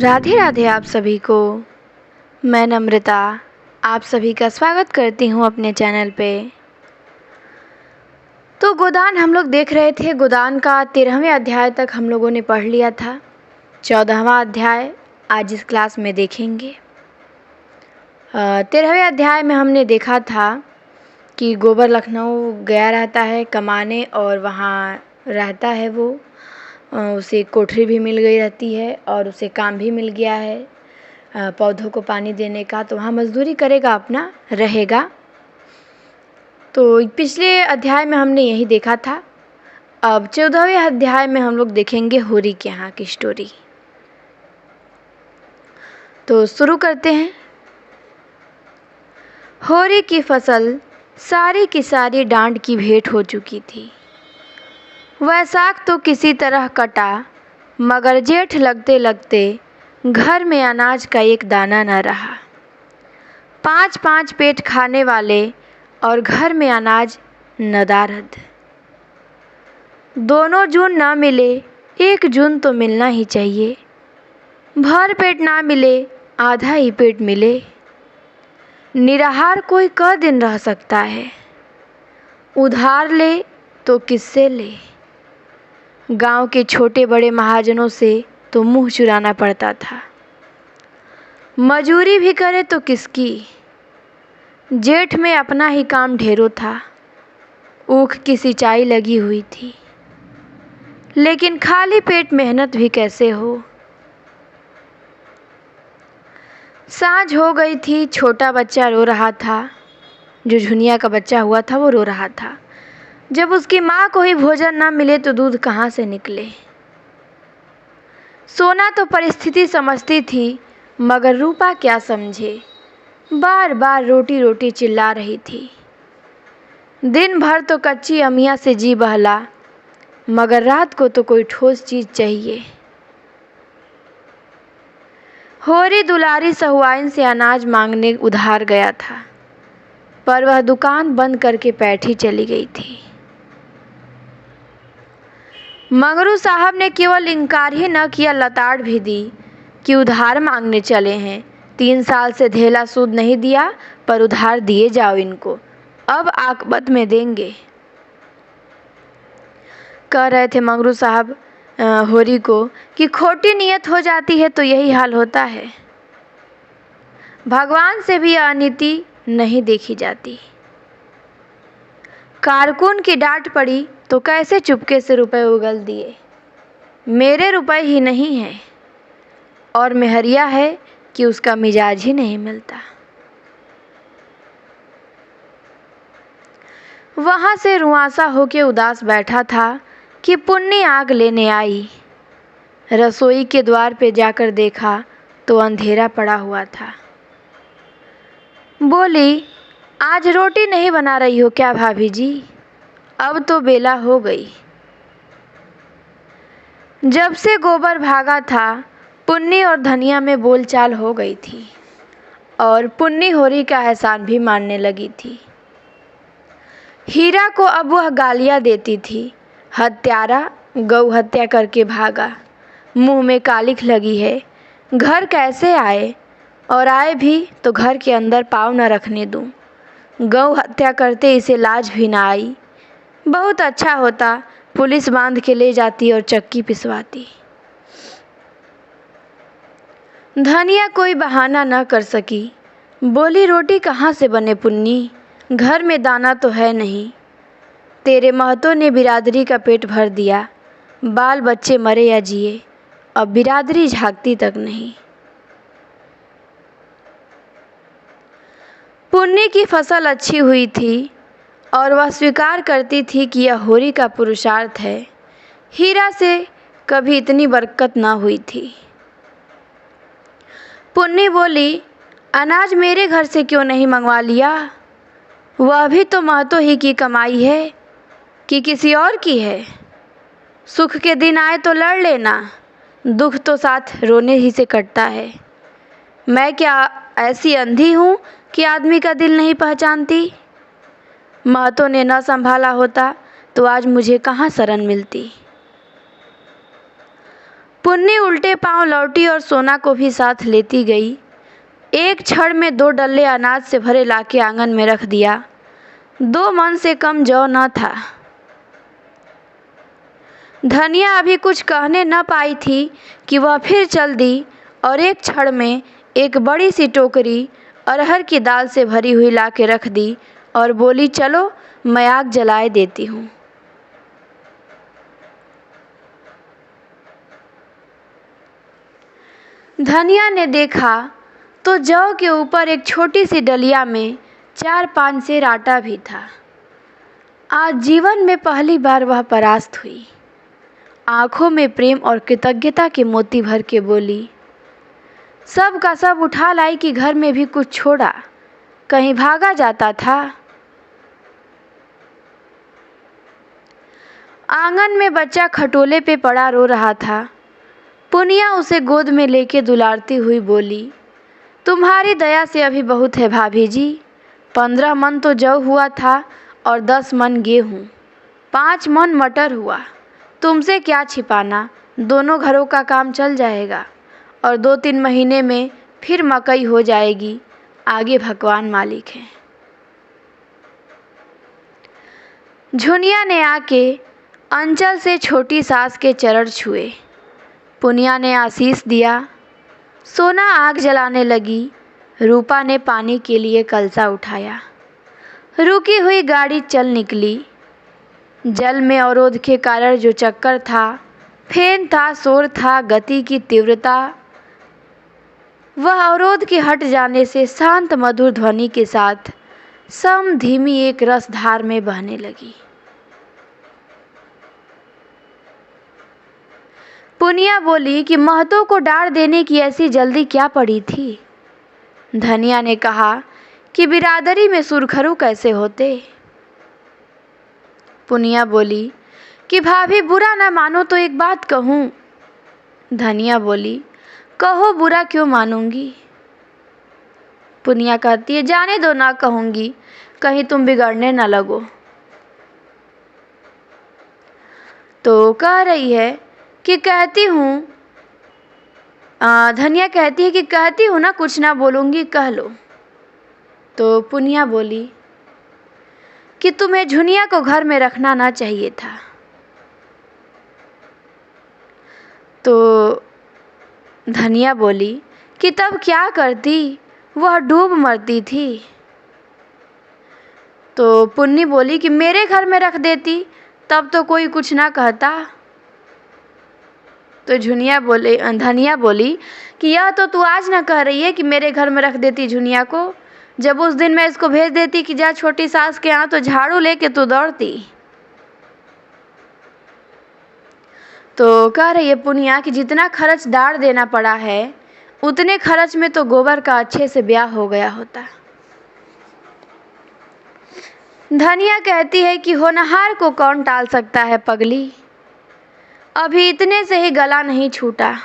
राधे राधे आप सभी को। मैं नम्रता आप सभी का स्वागत करती हूँ अपने चैनल पे। तो गोदान हम लोग देख रहे थे। गोदान का 13वें अध्याय तक हम लोगों ने पढ़ लिया था। 14वां अध्याय आज इस क्लास में देखेंगे। 13वें अध्याय में हमने देखा था कि गोबर लखनऊ गया रहता है कमाने और वहाँ रहता है वो। उसे कोठरी भी मिल गई रहती है और उसे काम भी मिल गया है पौधों को पानी देने का। तो वहाँ मजदूरी करेगा, अपना रहेगा। तो पिछले अध्याय में हमने यही देखा था। अब 14वें अध्याय में हम लोग देखेंगे होरी के यहाँ की स्टोरी। तो शुरू करते हैं। होरी की फसल सारी की सारी डांड की भेंट हो चुकी थी। वैशाख तो किसी तरह कटा, मगर जेठ लगते लगते घर में अनाज का एक दाना न रहा। 5-5 पेट खाने वाले और घर में अनाज नदारद। 2 जून ना मिले, 1 जून तो मिलना ही चाहिए। भर पेट ना मिले, आधा ही पेट मिले। निराहार कोई क दिन रह सकता है। उधार ले तो किससे ले। गांव के छोटे बड़े महाजनों से तो मुंह चुराना पड़ता था। मजूरी भी करे तो किसकी। जेठ में अपना ही काम ढेरों था। ऊख की सिंचाई लगी हुई थी, लेकिन खाली पेट मेहनत भी कैसे हो। सांझ हो गई थी। छोटा बच्चा रो रहा था। जो झुनिया का बच्चा हुआ था वो रो रहा था। जब उसकी माँ को ही भोजन न मिले तो दूध कहाँ से निकले। सोना तो परिस्थिति समझती थी, मगर रूपा क्या समझे। बार बार रोटी रोटी चिल्ला रही थी। दिन भर तो कच्ची अमिया से जी बहला, मगर रात को तो कोई ठोस चीज चाहिए। होरी दुलारी सहुआइन से अनाज मांगने उधार गया था, पर वह दुकान बंद करके बैठी चली गई थी। मंगरू साहब ने केवल इनकार ही न किया, लताड़ भी दी कि उधार मांगने चले हैं। 3 साल से धेला सूद नहीं दिया, पर उधार दिए जाओ इनको, अब आकबत में देंगे। कह रहे थे मंगरू साहब होरी को कि खोटी नीयत हो जाती है तो यही हाल होता है। भगवान से भी अनीति नहीं देखी जाती। कारकुन की डांट पड़ी तो कैसे चुपके से रुपए उगल दिए। मेरे रुपए ही नहीं है, और मेहरिया है कि उसका मिजाज ही नहीं मिलता। वहां से रुआंसा होके उदास बैठा था कि पुन्नी आग लेने आई। रसोई के द्वार पे जाकर देखा तो अंधेरा पड़ा हुआ था। बोली, आज रोटी नहीं बना रही हो क्या भाभी जी? अब तो बेला हो गई। जब से गोबर भागा था, पुन्नी और धनिया में बोलचाल हो गई थी, और पुन्नी होरी का एहसान भी मानने लगी थी। हीरा को अब वह गालियां देती थी। हत्यारा, गौ हत्या करके भागा, मुंह में कालिख लगी है, घर कैसे आए, और आए भी तो घर के अंदर पाँव न रखने दूं। गौ हत्या करते इसे लाज भी ना आई। बहुत अच्छा होता पुलिस बांध के ले जाती और चक्की पिसवाती। धनिया कोई बहाना न कर सकी। बोली, रोटी कहाँ से बने पुन्नी, घर में दाना तो है नहीं। तेरे महतों ने बिरादरी का पेट भर दिया, बाल बच्चे मरे या जिए, अब बिरादरी झांकती तक नहीं। पुन्नी की फसल अच्छी हुई थी और वह स्वीकार करती थी कि यह होरी का पुरुषार्थ है। हीरा से कभी इतनी बरकत ना हुई थी। पुन्नी बोली, अनाज मेरे घर से क्यों नहीं मंगवा लिया? वह भी तो महतो ही की कमाई है कि किसी और की है। सुख के दिन आए तो लड़ लेना, दुख तो साथ रोने ही से कटता है। मैं क्या ऐसी अंधी हूँ कि आदमी का दिल नहीं पहचानती? महतो ने न संभाला होता तो आज मुझे कहाँ शरण मिलती। पुन्नी उल्टे पांव लौटी और सोना को भी साथ लेती गई। एक क्षण में 2 डल्ले अनाज से भरे लाके आंगन में रख दिया। 2 मन से कम जौ न था। धनिया अभी कुछ कहने न पाई थी कि वह फिर चल दी और एक क्षण में एक बड़ी सी टोकरी अरहर की दाल से भरी हुई लाके रख दी और बोली, चलो मैं आग जलाए देती हूँ। धनिया ने देखा तो जौ के ऊपर एक छोटी सी डलिया में 4-5 सेर आटा भी था। आज जीवन में पहली बार वह परास्त हुई। आंखों में प्रेम और कृतज्ञता के मोती भर के बोली, सब का सब उठा लाई कि घर में भी कुछ छोड़ा, कहीं भागा जाता था। आंगन में बच्चा खटोले पे पड़ा रो रहा था। पुनिया उसे गोद में लेके दुलारती हुई बोली, तुम्हारी दया से अभी बहुत है भाभी जी। 15 मन तो जौ हुआ था और 10 मन गेहूँ, 5 मन मटर हुआ। तुमसे क्या छिपाना, दोनों घरों का काम चल जाएगा और 2-3 महीने में फिर मकई हो जाएगी। आगे भगवान मालिक है। झुनिया ने आके अंचल से छोटी सास के चरण छुए। पुनिया ने आशीष दिया। सोना आग जलाने लगी। रूपा ने पानी के लिए कलसा उठाया। रुकी हुई गाड़ी चल निकली। जल में अवरोध के कारण जो चक्कर था, फेन था, शोर था, गति की तीव्रता, वह अवरोध के हट जाने से शांत मधुर ध्वनि के साथ सम धीमी एक रसधार में बहने लगी। पुनिया बोली कि महतो को डांट देने की ऐसी जल्दी क्या पड़ी थी। धनिया ने कहा कि बिरादरी में सुरखरू कैसे होते। पुनिया बोली कि भाभी बुरा ना मानो तो एक बात कहूँ। धनिया बोली, कहो, बुरा क्यों मानूंगी। पुनिया कहती है, जाने दो, ना कहूँगी, कहीं तुम बिगड़ने ना लगो। तो कह रही है कि कहती हूँ, धनिया कहती है कि कहती हूँ ना, कुछ ना बोलूँगी, कह लो। तो पुनिया बोली कि तुम्हें झुनिया को घर में रखना ना चाहिए था। तो धनिया बोली कि तब क्या करती, वह डूब मरती थी। तो पुन्नी बोली कि मेरे घर में रख देती, तब तो कोई कुछ ना कहता। तो धनिया बोली कि यह तो तू आज ना कह रही है कि मेरे घर में रख देती झुनिया को। जब उस दिन मैं इसको भेज देती कि जा छोटी सास के यहाँ, तो झाड़ू लेके तू दौड़ती। तो कह रही है पुनिया कि जितना खर्च डाल देना पड़ा है, उतने खर्च में तो गोबर का अच्छे से ब्याह हो गया होता। धनिया कहती है कि होनहार को कौन टाल सकता है पगली। अभी इतने से ही गला नहीं छूटा।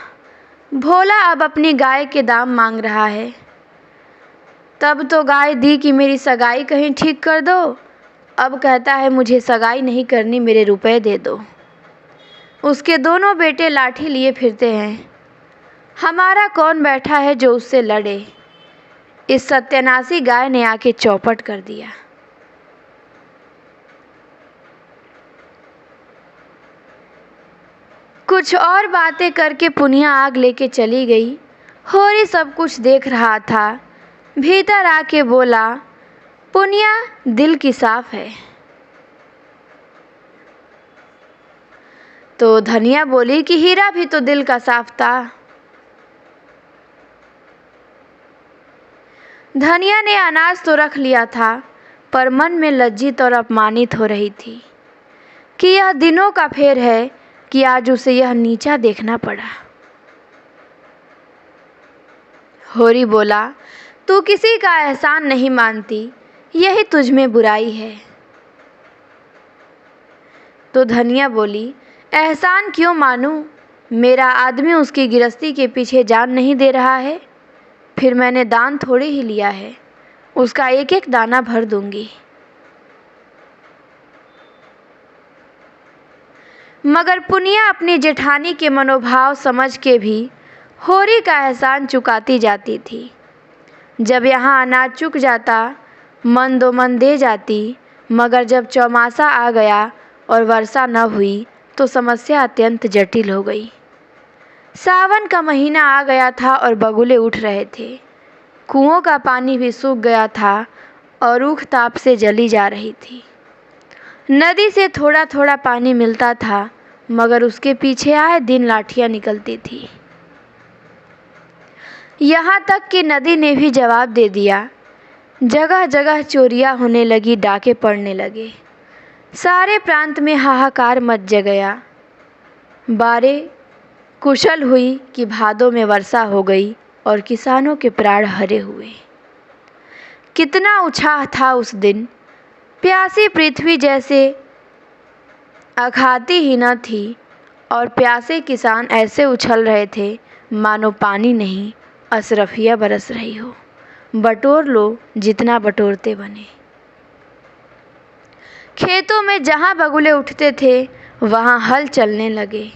भोला अब अपनी गाय के दाम मांग रहा है। तब तो गाय दी कि मेरी सगाई कहीं ठीक कर दो। अब कहता है मुझे सगाई नहीं करनी, मेरे रुपए दे दो। उसके दोनों बेटे लाठी लिए फिरते हैं। हमारा कौन बैठा है जो उससे लड़े। इस सत्यानाशी गाय ने आके चौपट कर दिया। कुछ और बातें करके पुनिया आग लेके चली गई। होरी सब कुछ देख रहा था। भीतर आके बोला, पुनिया दिल की साफ है। तो धनिया बोली कि हीरा भी तो दिल का साफ था। धनिया ने अनाज तो रख लिया था, पर मन में लज्जित और अपमानित हो रही थी कि यह दिनों का फेर है कि आज उसे यह नीचा देखना पड़ा। होरी बोला, तू किसी का एहसान नहीं मानती, यही तुझ में बुराई है। तो धनिया बोली, एहसान क्यों मानूं? मेरा आदमी उसकी गिरस्ती के पीछे जान नहीं दे रहा है। फिर मैंने दान थोड़े ही लिया है, उसका एक एक दाना भर दूंगी। मगर पुनिया अपनी जेठानी के मनोभाव समझ के भी होरी का एहसान चुकाती जाती थी। जब यहाँ अनाज चुक जाता, मन दो मन दे जाती, मगर जब चौमासा आ गया और वर्षा न हुई तो समस्या अत्यंत जटिल हो गई। सावन का महीना आ गया था और बगुले उठ रहे थे। कुओं का पानी भी सूख गया था और ऊख ताप से जली जा रही थी। नदी से थोड़ा थोड़ा पानी मिलता था, मगर उसके पीछे आए दिन लाठियां निकलती थी। यहाँ तक कि नदी ने भी जवाब दे दिया। जगह जगह चोरियां होने लगी, डाके पड़ने लगे। सारे प्रांत में हाहाकार मच गया। बारें कुशल हुई कि भादों में वर्षा हो गई और किसानों के प्राण हरे हुए। कितना उत्साह था उस दिन। प्यासी पृथ्वी जैसे अखाती ही न थी और प्यासे किसान ऐसे उछल रहे थे मानो पानी नहीं अशरफिया बरस रही हो। बटोर लो जितना बटोरते बने। खेतों में जहाँ बगुले उठते थे वहाँ हल चलने लगे।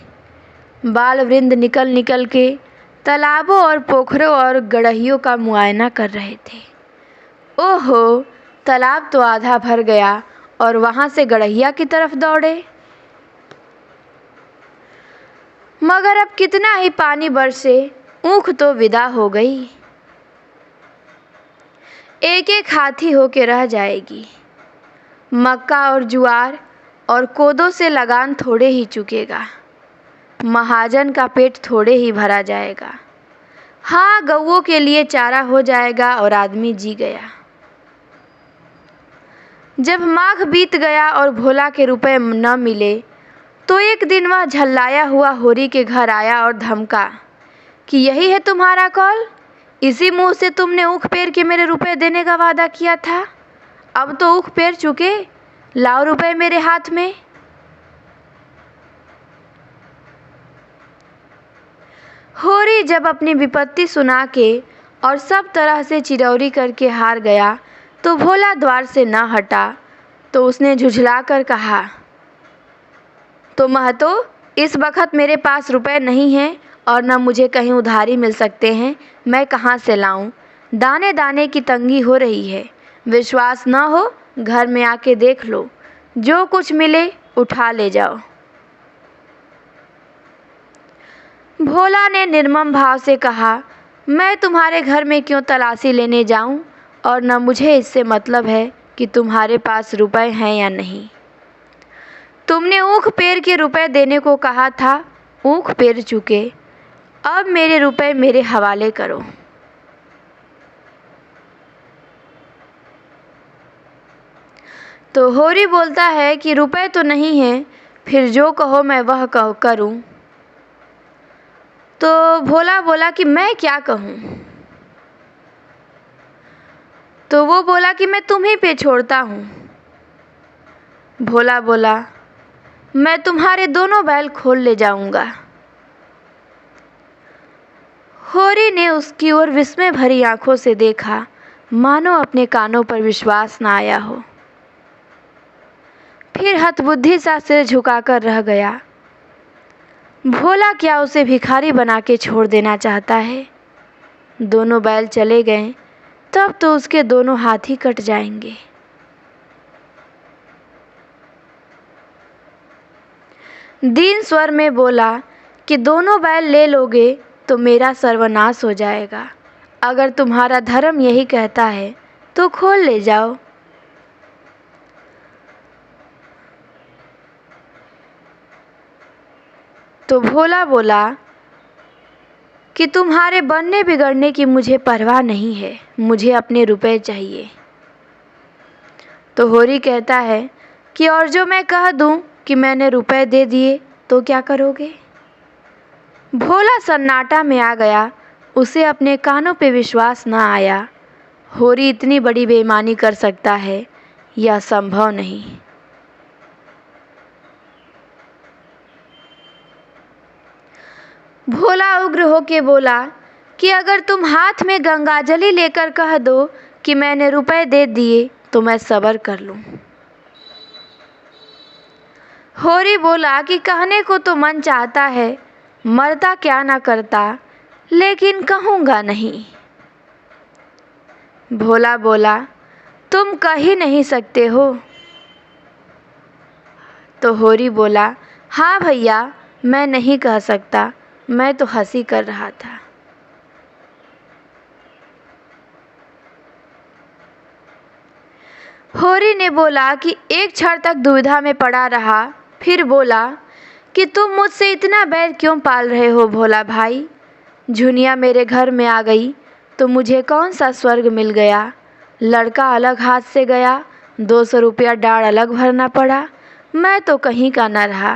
बाल वृंद निकल निकल के तालाबों और पोखरों और गड़हियों का मुआयना कर रहे थे। ओहो, तालाब तो आधा भर गया और वहाँ से गड़हिया की तरफ दौड़े। मगर अब कितना ही पानी बरसे, ऊख तो विदा हो गई। एक एक हाथी होके रह जाएगी। मक्का और ज्वार और कोदो से लगान थोड़े ही चुकेगा। महाजन का पेट थोड़े ही भरा जाएगा। हाँ, गौओं के लिए चारा हो जाएगा और आदमी जी गया। जब माघ बीत गया और भोला के रुपए न मिले तो एक दिन वह झल्लाया हुआ होरी के घर आया और धमका कि यही है तुम्हारा कौल? इसी मुंह से तुमने ऊख पेर के मेरे रुपए देने का वादा किया था। अब तो ऊख पेर चुके, लाओ रुपए मेरे हाथ में। होरी जब अपनी विपत्ति सुना के और सब तरह से चिरौरी करके हार गया तो भोला द्वार से न हटा तो उसने झुझला कर कहा, तो महतो, इस वक्त मेरे पास रुपए नहीं हैं और न मुझे कहीं उधारी मिल सकते हैं। मैं कहाँ से लाऊं? दाने दाने की तंगी हो रही है। विश्वास न हो घर में आके देख लो, जो कुछ मिले उठा ले जाओ। भोला ने निर्मम भाव से कहा, मैं तुम्हारे घर में क्यों तलाशी लेने जाऊं और न मुझे इससे मतलब है कि तुम्हारे पास रुपए हैं या नहीं। तुमने ऊख पेर के रुपए देने को कहा था, ऊख पेर चुके, अब मेरे रुपए मेरे हवाले करो। तो होरी बोलता है कि रुपए तो नहीं हैं, फिर जो कहो मैं वह करूं। तो भोला बोला कि मैं क्या कहूं? तो वो बोला कि मैं तुम्हीं पे छोड़ता हूं। भोला बोला, मैं तुम्हारे दोनों बैल खोल ले जाऊंगा। होरी ने उसकी ओर विस्मय भरी आंखों से देखा, मानो अपने कानों पर विश्वास न आया हो। फिर हतबुद्धि सा सिर झुकाकर रह गया। भोला क्या उसे भिखारी बना के छोड़ देना चाहता है? दोनों बैल चले गए, तब तो उसके दोनों हाथ ही कट जाएंगे। दीन स्वर में बोला कि दोनों बैल ले लोगे तो मेरा सर्वनाश हो जाएगा। अगर तुम्हारा धर्म यही कहता है तो खोल ले जाओ। तो भोला बोला कि तुम्हारे बनने बिगड़ने की मुझे परवाह नहीं है, मुझे अपने रुपए चाहिए। तो होरी कहता है कि और जो मैं कह दूं कि मैंने रुपए दे दिए तो क्या करोगे? भोला सन्नाटा में आ गया। उसे अपने कानों पे विश्वास न आया। होरी इतनी बड़ी बेईमानी कर सकता है, यह संभव नहीं। भोला उग्र होके बोला कि अगर तुम हाथ में गंगाजली लेकर कह दो कि मैंने रुपए दे दिए तो मैं सब्र कर लूं। होरी बोला कि कहने को तो मन चाहता है, मरता क्या ना करता, लेकिन कहूँगा नहीं। भोला बोला, तुम कह ही नहीं सकते हो। तो होरी बोला, हाँ भैया, मैं नहीं कह सकता, मैं तो हंसी कर रहा था। होरी ने बोला कि एक क्षण तक दुविधा में पड़ा रहा, फिर बोला कि तुम मुझसे इतना बैर क्यों पाल रहे हो भोला भाई। झुनिया मेरे घर में आ गई तो मुझे कौन सा स्वर्ग मिल गया। लड़का अलग हाथ से गया, 200 रुपया डाढ़ अलग भरना पड़ा, मैं तो कहीं का न रहा।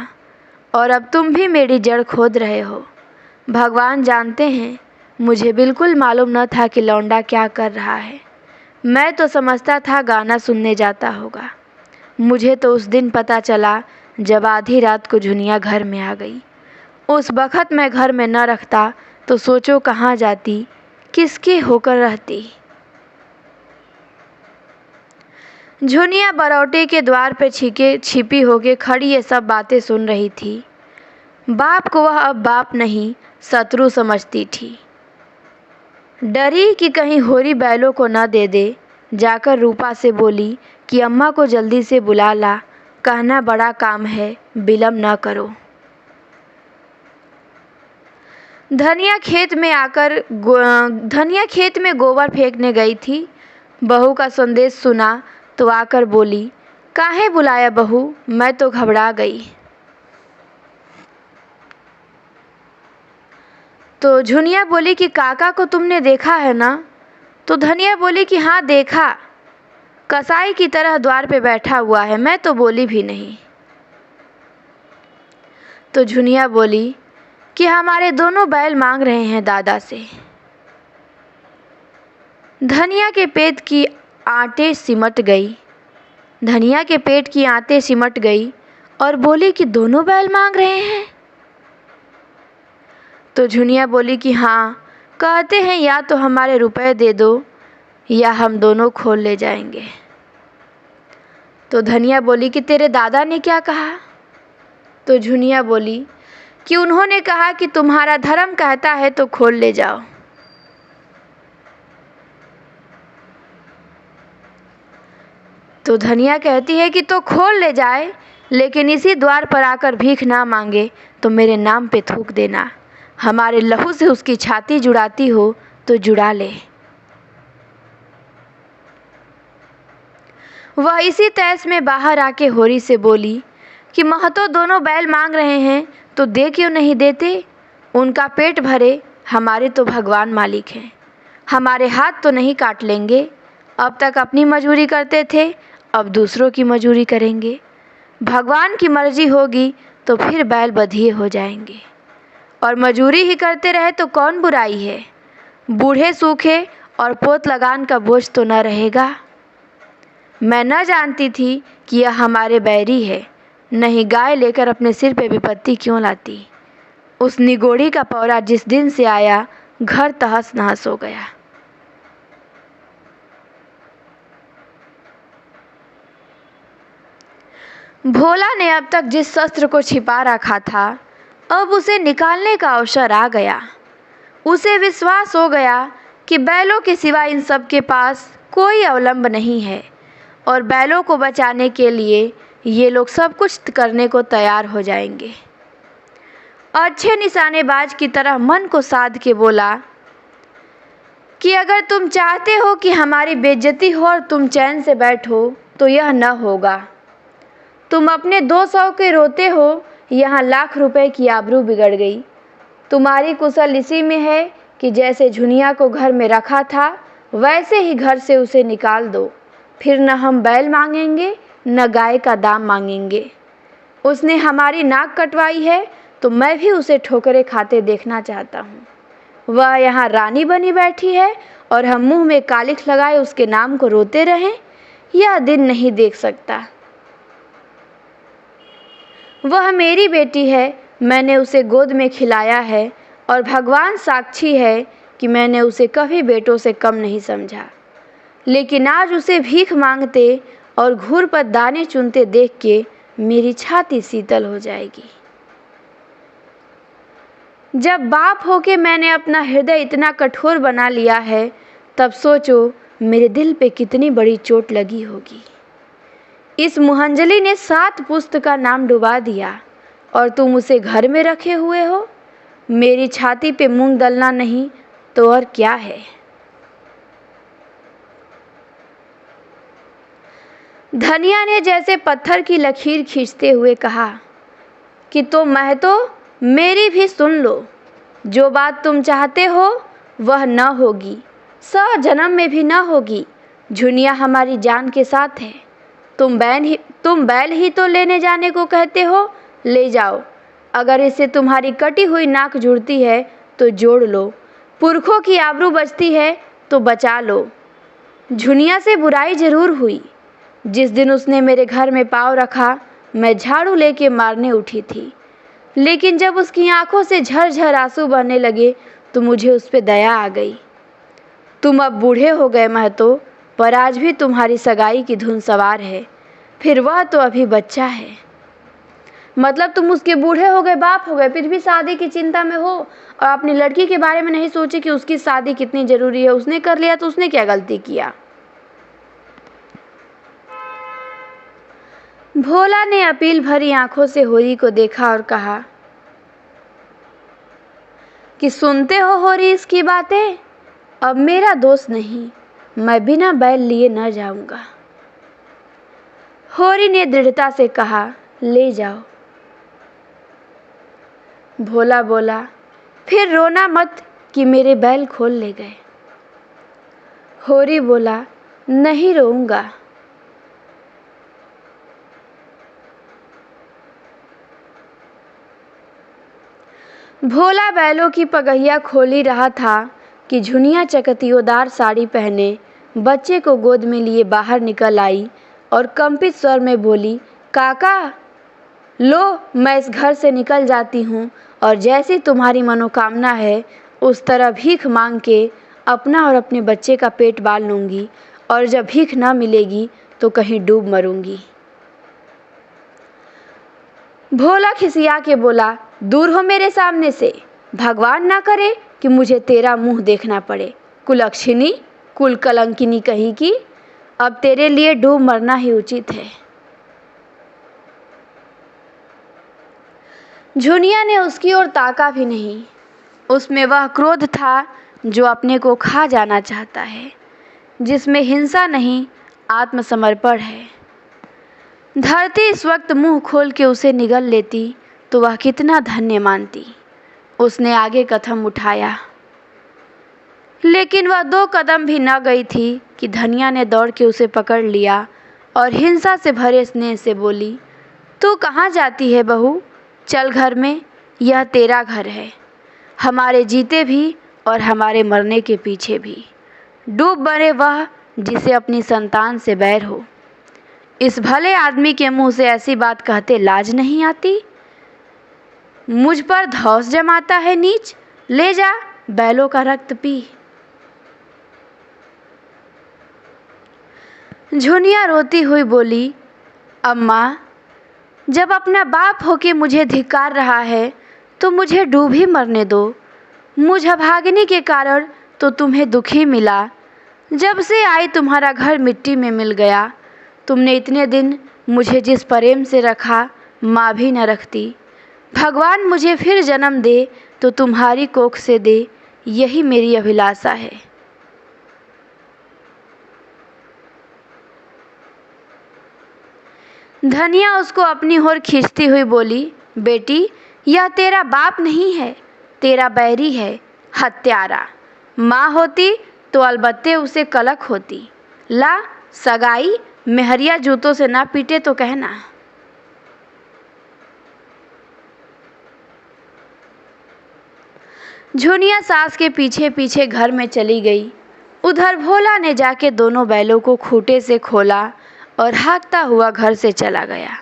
और अब तुम भी मेरी जड़ खोद रहे हो। भगवान जानते हैं, मुझे बिल्कुल मालूम न था कि लौंडा क्या कर रहा है। मैं तो समझता था गाना सुनने जाता होगा। मुझे तो उस दिन पता चला जब आधी रात को झुनिया घर में आ गई। उस बखत मैं घर में न रखता तो सोचो कहाँ जाती, किसके होकर रहती। झुनिया बरौटे के द्वार पर छिपी होके खड़ी ये सब बातें सुन रही थी। बाप को वह अब बाप नहीं, शत्रु समझती थी। डरी कि कहीं होरी बैलों को न दे दे, जाकर रूपा से बोली कि अम्मा को जल्दी से बुला ला, कहना बड़ा काम है, विलम्ब न करो। धनिया खेत में गोबर फेंकने गई थी। बहू का संदेश सुना तो आकर बोली, काहे बुलाया बहू, मैं तो घबरा गई। तो झुनिया बोली कि काका को तुमने देखा है ना। तो धनिया बोली कि हाँ देखा, कसाई की तरह द्वार पे बैठा हुआ है, मैं तो बोली भी नहीं। तो झुनिया बोली कि हमारे दोनों बैल मांग रहे हैं दादा से। धनिया के पेट की आंतें सिमट गई और बोली कि दोनों बैल मांग रहे हैं। तो झुनिया बोली कि हाँ, कहते हैं या तो हमारे रुपए दे दो या हम दोनों खोल ले जाएंगे। तो धनिया बोली कि तेरे दादा ने क्या कहा। तो झुनिया बोली कि उन्होंने कहा कि तुम्हारा धर्म कहता है तो खोल ले जाओ। तो धनिया कहती है कि तो खोल ले जाए, लेकिन इसी द्वार पर आकर भीख ना मांगे तो मेरे नाम पे थूक देना। हमारे लहू से उसकी छाती जुड़ाती हो तो जुड़ा ले। वह इसी तैस में बाहर आके होरी से बोली कि महतो दोनों बैल मांग रहे हैं तो दे क्यों नहीं देते। उनका पेट भरे, हमारे तो भगवान मालिक हैं, हमारे हाथ तो नहीं काट लेंगे। अब तक अपनी मजूरी करते थे, अब दूसरों की मजूरी करेंगे। भगवान की मर्जी होगी तो फिर बैल बधिये हो जाएंगे। और मजूरी ही करते रहे तो कौन बुराई है। बूढ़े सूखे और पोत लगान का बोझ तो न रहेगा। मैं न जानती थी कि यह हमारे बैरी है, नहीं गाय लेकर अपने सिर पे विपत्ति क्यों लाती। उस निगोड़ी का पौरा जिस दिन से आया, घर तहस नहस हो गया। भोला ने अब तक जिस शस्त्र को छिपा रखा था, अब उसे निकालने का अवसर आ गया। उसे विश्वास हो गया कि बैलों के सिवा इन सब के पास कोई अवलंब नहीं है और बैलों को बचाने के लिए ये लोग सब कुछ करने को तैयार हो जाएंगे। अच्छे निशानेबाज की तरह मन को साध के बोला कि अगर तुम चाहते हो कि हमारी बेइज्जती हो और तुम चैन से बैठो तो यह न होगा। तुम अपने 200 के रोते हो, यहाँ लाख रुपए की आबरू बिगड़ गई। तुम्हारी कुशल इसी में है कि जैसे झुनिया को घर में रखा था वैसे ही घर से उसे निकाल दो, फिर न हम बैल मांगेंगे न गाय का दाम मांगेंगे। उसने हमारी नाक कटवाई है तो मैं भी उसे ठोकरे खाते देखना चाहता हूँ। वह यहाँ रानी बनी बैठी है और हम मुंह में कालिख लगाए उसके नाम को रोते रहें, यह दिन नहीं देख सकता। वह मेरी बेटी है, मैंने उसे गोद में खिलाया है और भगवान साक्षी है कि मैंने उसे कभी बेटों से कम नहीं समझा। लेकिन आज उसे भीख मांगते और घूर पर दाने चुनते देख के मेरी छाती शीतल हो जाएगी। जब बाप होके मैंने अपना हृदय इतना कठोर बना लिया है, तब सोचो मेरे दिल पे कितनी बड़ी चोट लगी होगी। इस मुहंजली ने 7 पुस्त का नाम डुबा दिया और तुम उसे घर में रखे हुए हो। मेरी छाती पे मूंग दलना नहीं तो और क्या है। धनिया ने जैसे पत्थर की लकीर खींचते हुए कहा कि तो महतो मेरी भी सुन लो, जो बात तुम चाहते हो वह न होगी, 100 जन्म में भी न होगी। झुनिया हमारी जान के साथ है। तुम बैल ही तो लेने जाने को कहते हो, ले जाओ। अगर इससे तुम्हारी कटी हुई नाक जुड़ती है तो जोड़ लो, पुरखों की आबरू बचती है तो बचा लो। झुनिया से बुराई जरूर हुई। जिस दिन उसने मेरे घर में पाँव रखा, मैं झाड़ू लेके मारने उठी थी, लेकिन जब उसकी आंखों से झरझर आंसू बहने लगे तो मुझे उस पर दया आ गई। तुम अब बूढ़े हो गए महतो, पर आज भी तुम्हारी सगाई की धुन सवार है। फिर वह तो अभी बच्चा है। मतलब तुम उसके बूढ़े हो गए, बाप हो गए, फिर भी शादी की चिंता में हो और अपनी लड़की के बारे में नहीं सोचे कि उसकी शादी कितनी जरूरी है। उसने कर लिया तो उसने क्या गलती किया। भोला ने अपील भरी आंखों से होरी को देखा और कहा कि सुनते हो होरी इसकी बातें, अब मेरा दोस्त नहीं, मैं बिना बैल लिए न जाऊंगा। होरी ने दृढ़ता से कहा, ले जाओ। भोला बोला, फिर रोना मत कि मेरे बैल खोल ले गए। होरी बोला, नहीं रोऊंगा। भोला बैलों की पगहिया खोल ही रहा था कि झुनिया चकतियोदार साड़ी पहने बच्चे को गोद में लिए बाहर निकल आई और कंपित स्वर में बोली, काका लो, मैं इस घर से निकल जाती हूँ और जैसी तुम्हारी मनोकामना है उस तरह भीख मांग के अपना और अपने बच्चे का पेट बाल लूँगी, और जब भीख न मिलेगी तो कहीं डूब मरूंगी। भोला खिसिया के बोला, दूर हो मेरे सामने से, भगवान ना करे कि मुझे तेरा मुंह देखना पड़े। कुलक्षिणी, कुल कलंकिनी कहीं की, अब तेरे लिए डूब मरना ही उचित है। झुनिया ने उसकी ओर ताका भी नहीं। उसमें वह क्रोध था जो अपने को खा जाना चाहता है, जिसमें हिंसा नहीं आत्मसमर्पण है। धरती इस वक्त मुंह खोल के उसे निगल लेती तो वह कितना धन्य मानती। उसने आगे कदम उठाया, लेकिन वह 2 कदम भी न गई थी कि धनिया ने दौड़ के उसे पकड़ लिया और हिंसा से भरे स्नेह से बोली, तू कहाँ जाती है बहू, चल घर में, यह तेरा घर है, हमारे जीते भी और हमारे मरने के पीछे भी। डूब मरे वह जिसे अपनी संतान से बैर हो। इस भले आदमी के मुंह से ऐसी बात कहते लाज नहीं आती। मुझ पर धौंस जमाता है नीच, ले जा बैलों का रक्त पी। झुनिया रोती हुई बोली, अम्मा, जब अपना बाप होके मुझे धिक्कार रहा है तो मुझे डूब ही मरने दो। मुझ अभागिनी के कारण तो तुम्हें दुख ही मिला। जब से आई तुम्हारा घर मिट्टी में मिल गया। तुमने इतने दिन मुझे जिस प्रेम से रखा, माँ भी न रखती। भगवान मुझे फिर जन्म दे तो तुम्हारी कोख से दे, यही मेरी अभिलाषा है। धनिया उसको अपनी ओर खींचती हुई बोली, बेटी, यह तेरा बाप नहीं है, तेरा बैरी है, हत्यारा। माँ होती तो अलबत्ते उसे कलक होती। ला सगाई, मेहरिया जूतों से ना पीटे तो कहना। झुनिया सास के पीछे पीछे घर में चली गई। उधर भोला ने जाके दोनों बैलों को खूंटे से खोला और हाँकता हुआ घर से चला गया,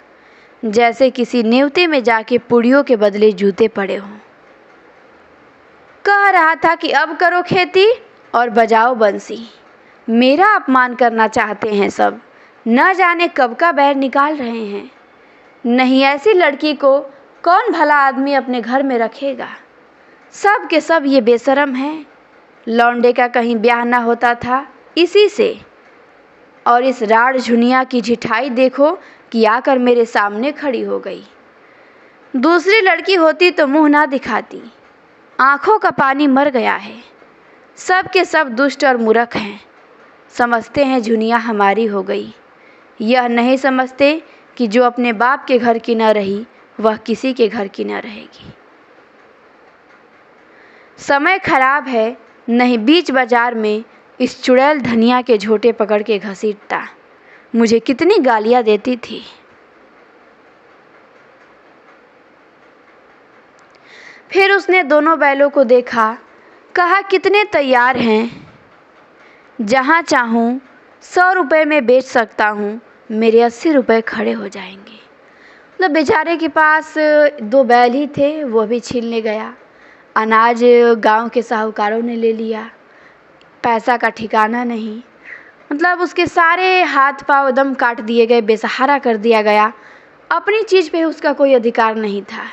जैसे किसी नेवते में जाके पुड़ियों के बदले जूते पड़े हों। कह रहा था कि अब करो खेती और बजाओ बंसी। मेरा अपमान करना चाहते हैं सब, न जाने कब का बैर निकाल रहे हैं। नहीं, ऐसी लड़की को कौन भला आदमी अपने घर में रखेगा। सब के सब ये बेशरम हैं। लौंडे का कहीं ब्याह ना होता था इसी से। और इस राड़ झुनिया की जिठाई देखो कि आकर मेरे सामने खड़ी हो गई। दूसरी लड़की होती तो मुंह ना दिखाती। आंखों का पानी मर गया है। सब के सब दुष्ट और मूर्ख हैं। समझते हैं झुनिया हमारी हो गई। यह नहीं समझते कि जो अपने बाप के घर की न रही वह किसी के घर की न रहेगी। समय खराब है, नहीं बीच बाजार में इस चुड़ैल धनिया के झोटे पकड़ के घसीटता। मुझे कितनी गालियां देती थी। फिर उसने दोनों बैलों को देखा, कहा कितने तैयार हैं, जहाँ चाहूँ 100 रुपये में बेच सकता हूँ, मेरे 80 रुपये खड़े हो जाएंगे। मतलब बेचारे के पास 2 बैल ही थे, वो भी छीनने गया। अनाज गांव के साहूकारों ने ले लिया, पैसा का ठिकाना नहीं। मतलब उसके सारे हाथ पांव एकदम काट दिए गए, बेसहारा कर दिया गया। अपनी चीज़ पे उसका कोई अधिकार नहीं था।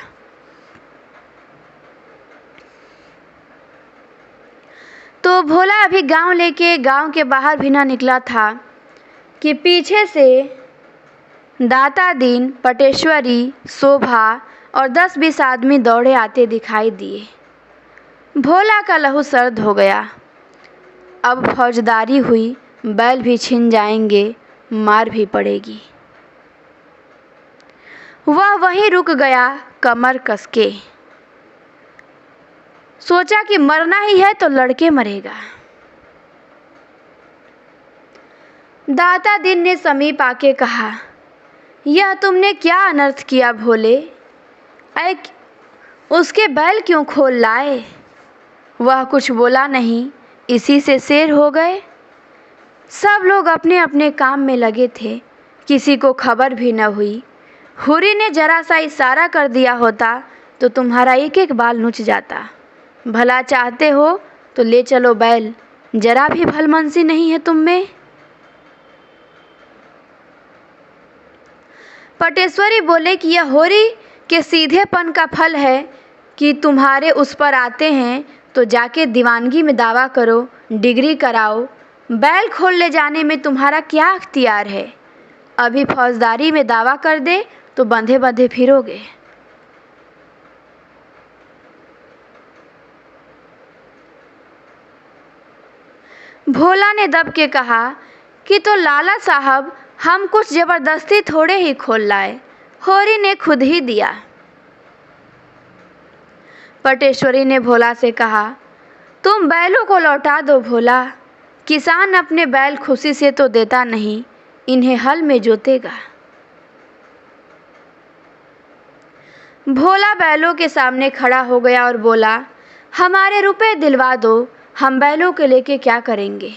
तो भोला अभी गांव लेके गांव के बाहर भी ना निकला था कि पीछे से दाता दीन, पटेश्वरी, शोभा और 10-20 आदमी दौड़े आते दिखाई दिए। भोला का लहू सर्द हो गया। अब फौजदारी हुई, बैल भी छिन जाएंगे, मार भी पड़ेगी। वह वहीं रुक गया, कमर कसके। सोचा कि मरना ही है तो लड़के मरेगा। दाता दिन ने समीप आके कहा, यह तुमने क्या अनर्थ किया भोले? उसके बैल क्यों खोल लाए? वह कुछ बोला नहीं, इसी से शेर हो गए। सब लोग अपने अपने काम में लगे थे, किसी को खबर भी न हुई। हुरी ने जरा सा इशारा कर दिया होता तो तुम्हारा एक एक बाल नुच जाता। भला चाहते हो तो ले चलो बैल, जरा भी भलमनसी नहीं है तुम में। पटेश्वरी बोले कि यह होरी के सीधेपन का फल है कि तुम्हारे उस पर आते हैं तो जाके दीवानगी में दावा करो, डिग्री कराओ। बैल खोल ले जाने में तुम्हारा क्या अख्तियार है? अभी फौजदारी में दावा कर दे तो बंधे बंधे फिरोगे। भोला ने दब के कहा कि तो लाला साहब, हम कुछ जबरदस्ती थोड़े ही खोल लाए, होरी ने खुद ही दिया। पटेश्वरी ने भोला से कहा, तुम बैलों को लौटा दो भोला। किसान अपने बैल खुशी से तो देता नहीं, इन्हें हल में जोतेगा। भोला बैलों के सामने खड़ा हो गया और बोला, हमारे रुपए दिलवा दो, हम बैलों के लेके क्या करेंगे?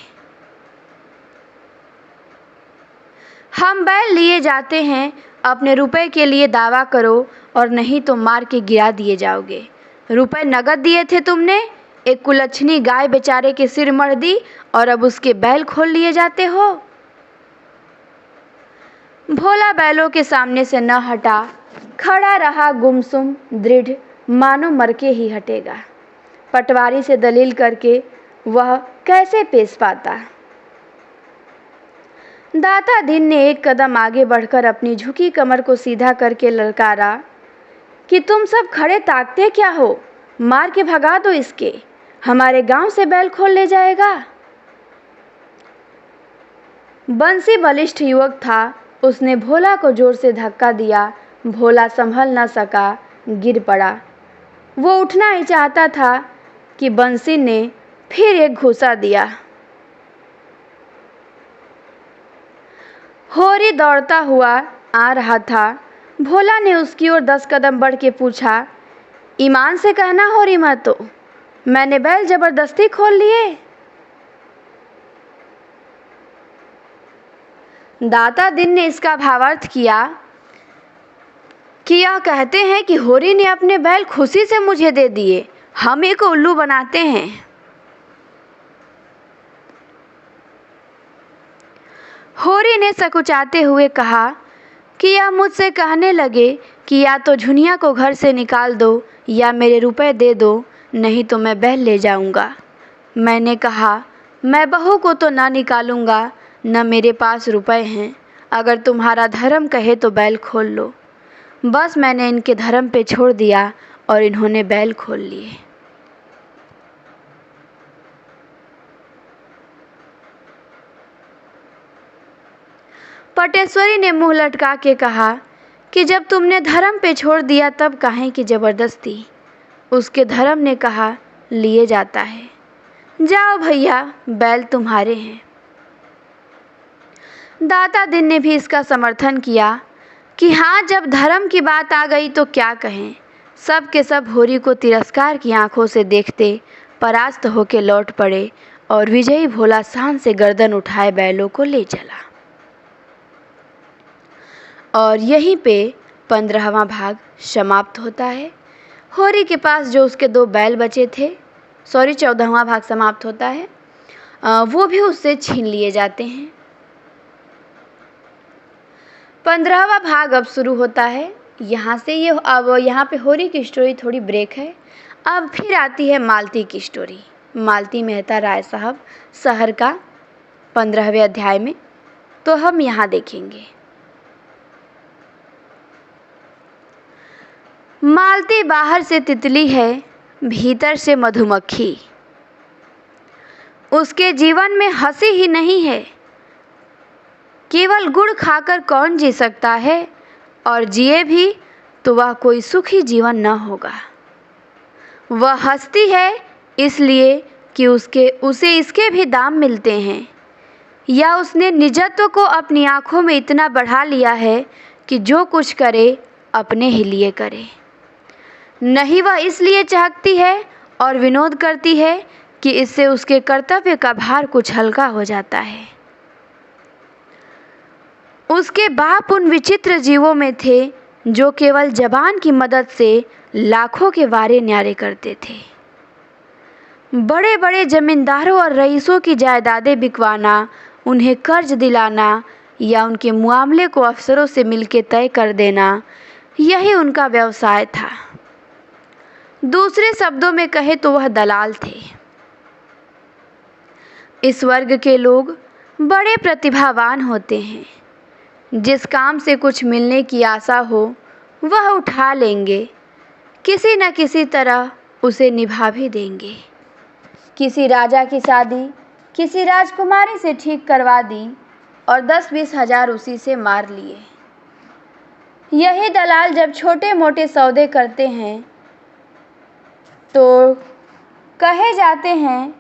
हम बैल लिए जाते हैं, अपने रुपए के लिए दावा करो और नहीं तो मार के गिरा दिए जाओगे। रुपए नगद दिए थे तुमने, एक कुलच्छनी गाय बेचारे के सिर मढ़ दी और अब उसके बैल खोल लिए जाते हो। भोला बैलों के सामने से न हटा, खड़ा रहा गुमसुम दृढ़, मानो मर के ही हटेगा। पटवारी से दलील करके वह कैसे पेश पाता। दाता दिन ने एक कदम आगे बढ़कर अपनी झुकी कमर को सीधा करके ललकारा कि तुम सब खड़े ताकते क्या हो? मार के भगा दो इसके, हमारे गांव से बैल खोल ले जाएगा। बंसी बलिष्ठ युवक था, उसने भोला को जोर से धक्का दिया। भोला संभल न सका, गिर पड़ा। वो उठना ही चाहता था कि बंसी ने फिर एक घूसा दिया। होरी दौड़ता हुआ आ रहा था। भोला ने उसकी ओर 10 कदम बढ़ के पूछा, ईमान से कहना होरी मत तो, मैंने बैल जबरदस्ती खोल लिए? दाता दिन ने इसका भावार्थ किया कि यह कहते हैं कि होरी ने अपने बैल खुशी से मुझे दे दिए, हम एक उल्लू बनाते हैं। होरी ने सकुचाते हुए कहा, कि यह मुझसे कहने लगे कि या तो झुनिया को घर से निकाल दो या मेरे रुपए दे दो, नहीं तो मैं बैल ले जाऊंगा। मैंने कहा, मैं बहू को तो ना निकालूंगा, न मेरे पास रुपए हैं। अगर तुम्हारा धर्म कहे तो बैल खोल लो। बस मैंने इनके धर्म पे छोड़ दिया और इन्होंने बैल खोल लिए। पटेश्वरी ने मुंह लटका के कहा कि जब तुमने धर्म पे छोड़ दिया तब काहे की जबरदस्ती। उसके धर्म ने कहा, लिए जाता है, जाओ भैया, बैल तुम्हारे हैं। दाता दिन ने भी इसका समर्थन किया कि हाँ, जब धर्म की बात आ गई तो क्या कहें। सब के सब होरी को तिरस्कार की आंखों से देखते परास्त होके लौट पड़े और विजयी भोला शान से गर्दन उठाए बैलों को ले चला। और यहीं पे 15वां भाग समाप्त होता है। होरी के पास जो उसके 2 बैल बचे थे, 14वां भाग समाप्त होता है, वो भी उससे छीन लिए जाते हैं। 15वां भाग अब शुरू होता है। यहाँ से ये अब यहाँ पे होरी की स्टोरी थोड़ी ब्रेक है। अब फिर आती है मालती की स्टोरी। मालती मेहता राय साहब शहर का 15वें अध्याय में, तो हम यहाँ देखेंगे। मालती बाहर से तितली है, भीतर से मधुमक्खी। उसके जीवन में हंसी ही नहीं है। केवल गुड़ खाकर कौन जी सकता है, और जिए भी तो वह कोई सुखी जीवन न होगा। वह हंसती है इसलिए कि उसे इसके भी दाम मिलते हैं, या उसने निजत्व को अपनी आंखों में इतना बढ़ा लिया है कि जो कुछ करे अपने ही लिए करे। नहीं, वह इसलिए चाहती है और विनोद करती है कि इससे उसके कर्तव्य का भार कुछ हल्का हो जाता है। उसके बाप उन विचित्र जीवों में थे जो केवल जबान की मदद से लाखों के वारे न्यारे करते थे। बड़े बड़े जमींदारों और रईसों की जायदादें बिकवाना, उन्हें कर्ज दिलाना या उनके मुआमले को अफसरों से मिलकर तय कर देना, यही उनका व्यवसाय था। दूसरे शब्दों में कहे तो वह दलाल थे। इस वर्ग के लोग बड़े प्रतिभावान होते हैं। जिस काम से कुछ मिलने की आशा हो वह उठा लेंगे, किसी न किसी तरह उसे निभा भी देंगे। किसी राजा की शादी किसी राजकुमारी से ठीक करवा दी और 10-20 हज़ार उसी से मार लिए। यही दलाल जब छोटे मोटे सौदे करते हैं तो कहे जाते हैं,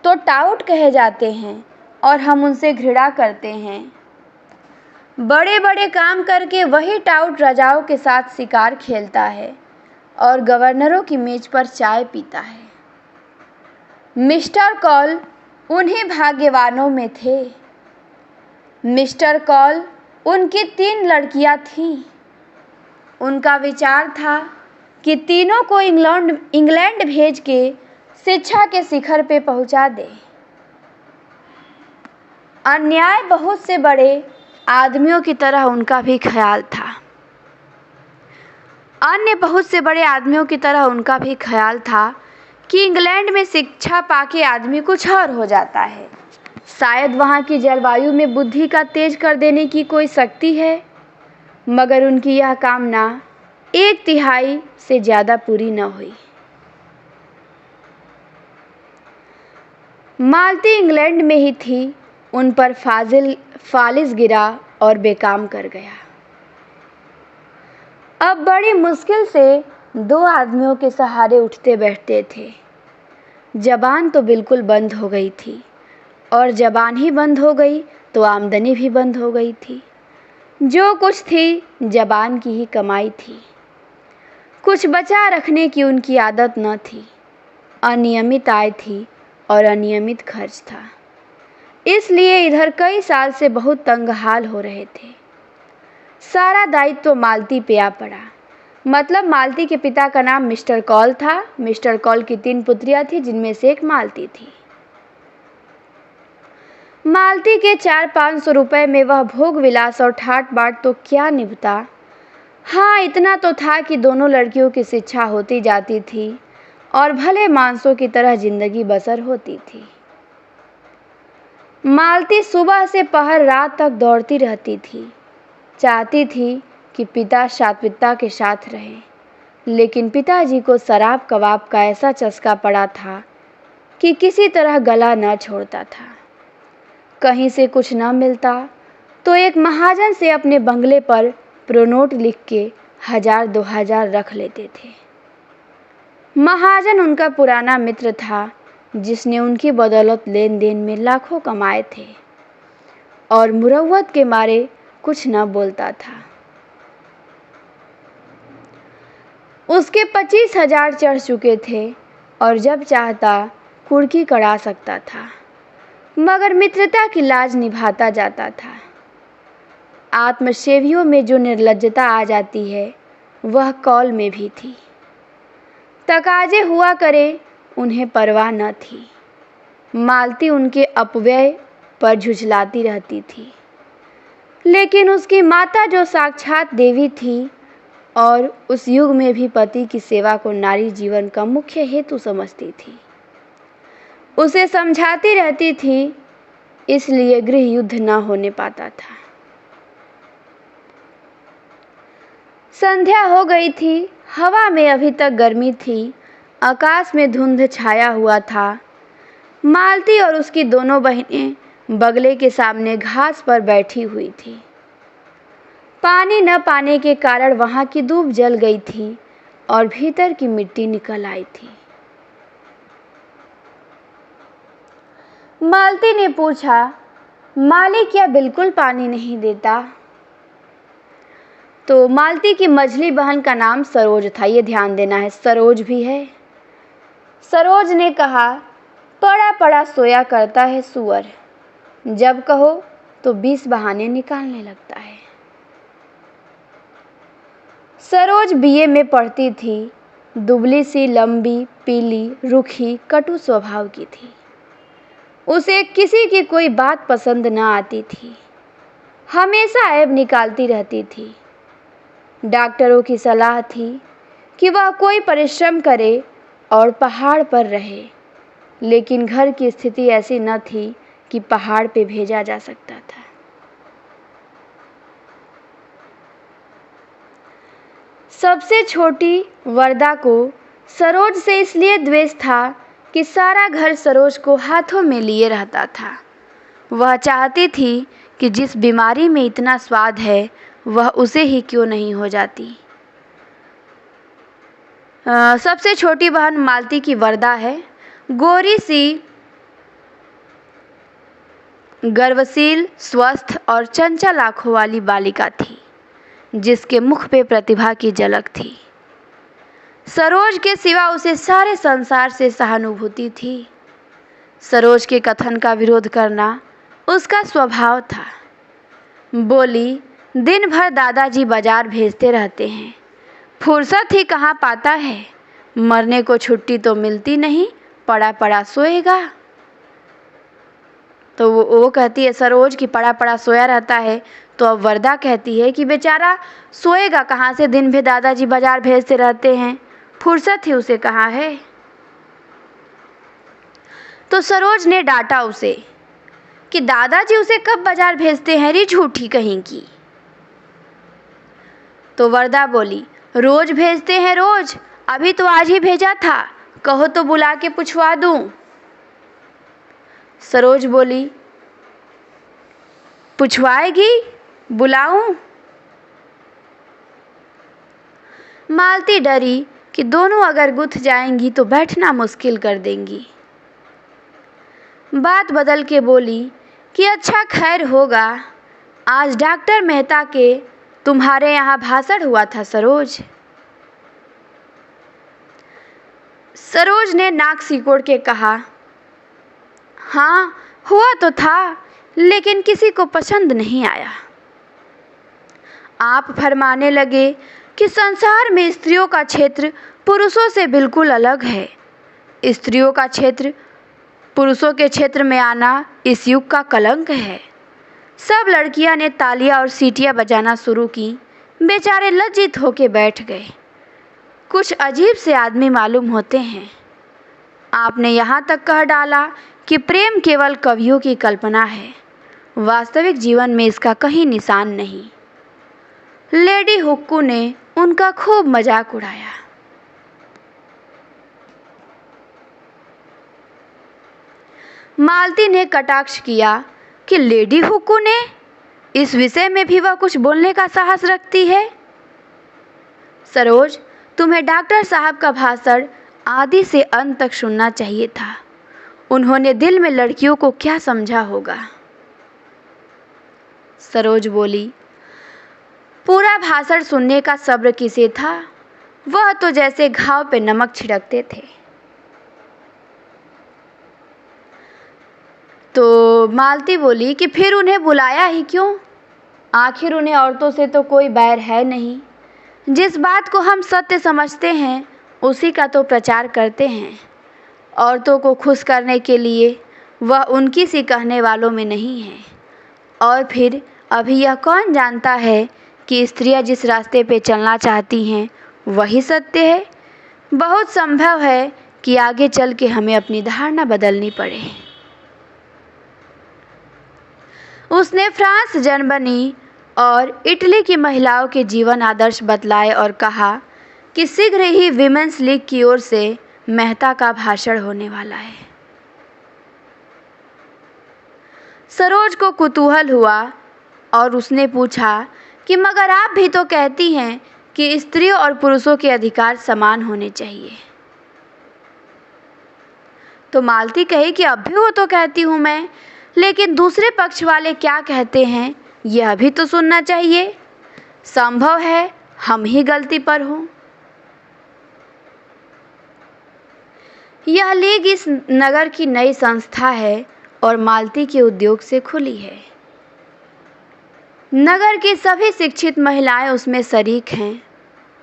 तो टाउट कहे जाते हैं और हम उनसे घृणा करते हैं। बड़े बड़े काम करके वही टाउट राजाओं के साथ शिकार खेलता है और गवर्नरों की मेज पर चाय पीता है। मिस्टर कॉल उन्हीं भाग्यवानों में थे। मिस्टर कॉल, उनकी 3 लड़कियां थीं। उनका विचार था कि तीनों को इंग्लैंड भेज के शिक्षा के शिखर पे पहुंचा दे। अन्याय बहुत से बड़े आदमियों की तरह उनका भी ख्याल था। बहुत से बड़े आदमियों की तरह उनका भी ख्याल था कि इंग्लैंड में शिक्षा पाके आदमी कुछ और हो जाता है। शायद वहाँ की जलवायु में बुद्धि का तेज कर देने की कोई शक्ति है, मगर उनकी यह कामना 1/3 से ज़्यादा पूरी न हुई। मालती इंग्लैंड में ही थी, उन पर फालिस गिरा और बेकाम कर गया। अब बड़ी मुश्किल से 2 आदमियों के सहारे उठते बैठते थे। जबान तो बिल्कुल बंद हो गई थी, और जबान ही बंद हो गई तो आमदनी भी बंद हो गई थी। जो कुछ थी जबान की ही कमाई थी। कुछ बचा रखने की उनकी आदत न थी। अनियमित आय थी और अनियमित खर्च था। इसलिए इधर कई साल से बहुत तंगहाल हो रहे थे। सारा दायित्व तो मालती पे आ पड़ा। मतलब मालती के पिता का नाम मिस्टर कॉल था। मिस्टर कॉल की 3 पुत्रियां थी, जिनमें से एक मालती थी। मालती के 400-500 रुपये में वह भोग विलास और ठाट बाट तो क्या निभता। हाँ, इतना तो था कि दोनों लड़कियों की शिक्षा होती जाती थी और भले मानसों की तरह जिंदगी बसर होती थी। मालती सुबह से पहर रात तक दौड़ती रहती थी। चाहती थी कि पिता सात्विकता के साथ रहे, लेकिन पिताजी को शराब कबाब का ऐसा चस्का पड़ा था कि किसी तरह गला न छोड़ता था। कहीं से कुछ न मिलता तो एक महाजन से अपने बंगले पर प्रोनोट लिख के 1000-2000 रख लेते थे। महाजन उनका पुराना मित्र था, जिसने उनकी बदौलत लेन देन में लाखों कमाए थे और मुरव्वत के मारे कुछ न बोलता था। उसके 25,000 चढ़ चुके थे और जब चाहता कुर्की करा सकता था, मगर मित्रता की लाज निभाता जाता था। आत्मसेवियों में जो निर्लज्जता आ जाती है, वह कौल में भी थी। तकाजे हुआ करे, उन्हें परवाह न थी। मालती उनके अपव्यय पर झुझलाती रहती थी, लेकिन उसकी माता जो साक्षात देवी थी और उस युग में भी पति की सेवा को नारी जीवन का मुख्य हेतु समझती थी, उसे समझाती रहती थी, इसलिए गृह युद्ध न होने पाता था। संध्या हो गई थी। हवा में अभी तक गर्मी थी। आकाश में धुंध छाया हुआ था। मालती और उसकी दोनों बहनें बगले के सामने घास पर बैठी हुई थी। पानी न पाने के कारण वहां की धूप जल गई थी और भीतर की मिट्टी निकल आई थी। मालती ने पूछा, मालिक क्या बिल्कुल पानी नहीं देता? तो मालती की मझली बहन का नाम सरोज था, ये ध्यान देना है, सरोज भी है। सरोज ने कहा, पड़ा पड़ा सोया करता है सुअर, जब कहो तो 20 बहाने निकालने लगता है। सरोज बीए में पढ़ती थी। दुबली सी, लंबी, पीली, रूखी, कटु स्वभाव की थी। उसे किसी की कोई बात पसंद न आती थी। हमेशा ऐब निकालती रहती थी। डॉक्टरों की सलाह थी कि वह कोई परिश्रम करे और पहाड़ पर रहे, लेकिन घर की स्थिति ऐसी न थी कि पहाड़ पे भेजा जा सकता था। सबसे छोटी वरदा को सरोज से इसलिए द्वेष था कि सारा घर सरोज को हाथों में लिए रहता था। वह चाहती थी कि जिस बीमारी में इतना स्वाद है, वह उसे ही क्यों नहीं हो जाती। सबसे छोटी बहन मालती की वरदा है। गोरी सी, गर्वशील, स्वस्थ और चंचल आंखों वाली बालिका थी, जिसके मुख पे प्रतिभा की झलक थी। सरोज के सिवा उसे सारे संसार से सहानुभूति थी। सरोज के कथन का विरोध करना उसका स्वभाव था। बोली, दिन भर दादाजी बाजार भेजते रहते हैं, फुर्सत ही कहाँ पाता है। मरने को छुट्टी तो मिलती नहीं, पड़ा पड़ा सोएगा। तो वो कहती है सरोज कि पड़ा पड़ा सोया रहता है। तो अब वरदा कहती है कि बेचारा सोएगा कहाँ से, दिन भर दादाजी बाजार भेजते रहते हैं, फुर्सत ही उसे कहाँ है। तो सरोज ने डांटा उसे कि दादाजी उसे कब बाजार भेजते हैं रे झूठी कहीं की। तो वरदा बोली, रोज भेजते हैं रोज, अभी तो आज ही भेजा था, कहो तो बुला के पूछवा दूं। सरोज बोली, पूछवाएगी, बुलाऊं? मालती डरी कि दोनों अगर गुथ जाएंगी तो बैठना मुश्किल कर देंगी। बात बदल के बोली कि अच्छा खैर होगा, आज डॉक्टर मेहता के तुम्हारे यहाँ भाषण हुआ था सरोज। सरोज ने नाक सिकोड़ के कहा, हाँ हुआ तो था, लेकिन किसी को पसंद नहीं आया। आप फरमाने लगे कि संसार में स्त्रियों का क्षेत्र पुरुषों से बिल्कुल अलग है। स्त्रियों का क्षेत्र पुरुषों के क्षेत्र में आना इस युग का कलंक है। सब लड़कियां ने तालियां और सीटियां बजाना शुरू की। बेचारे लज्जित होके बैठ गए। कुछ अजीब से आदमी मालूम होते हैं। आपने यहाँ तक कह डाला कि प्रेम केवल कवियों की कल्पना है, वास्तविक जीवन में इसका कहीं निशान नहीं। लेडी हुक्कू ने उनका खूब मजाक उड़ाया। मालती ने कटाक्ष किया कि लेडी हुक्कू ने, इस विषय में भी वह कुछ बोलने का साहस रखती है। सरोज, तुम्हें डॉक्टर साहब का भाषण आदि से अंत तक सुनना चाहिए था। उन्होंने दिल में लड़कियों को क्या समझा होगा। सरोज बोली, पूरा भाषण सुनने का सब्र किसे था? वह तो जैसे घाव पे नमक छिड़कते थे। तो मालती बोली कि फिर उन्हें बुलाया ही क्यों? आखिर उन्हें औरतों से तो कोई बैर है नहीं। जिस बात को हम सत्य समझते हैं उसी का तो प्रचार करते हैं। औरतों को खुश करने के लिए वह उनकी सी कहने वालों में नहीं है। और फिर अभी यह कौन जानता है कि स्त्रियां जिस रास्ते पे चलना चाहती हैं वही सत्य है। बहुत संभव है कि आगे चल के हमें अपनी धारणा बदलनी पड़े। उसने फ्रांस, जर्मनी और इटली की महिलाओं के जीवन आदर्श बतलाए और कहा कि शीघ्र ही विमेंस लीग की ओर से मेहता का भाषण होने वाला है। सरोज को कुतूहल हुआ और उसने पूछा कि मगर आप भी तो कहती हैं कि स्त्रियों और पुरुषों के अधिकार समान होने चाहिए। तो मालती कही कि अब भी वो तो कहती हूँ मैं, लेकिन दूसरे पक्ष वाले क्या कहते हैं यह भी तो सुनना चाहिए। संभव है हम ही गलती पर हों। यह लीग इस नगर की नई संस्था है और मालती के उद्योग से खुली है। नगर की सभी शिक्षित महिलाएं उसमें शरीक हैं।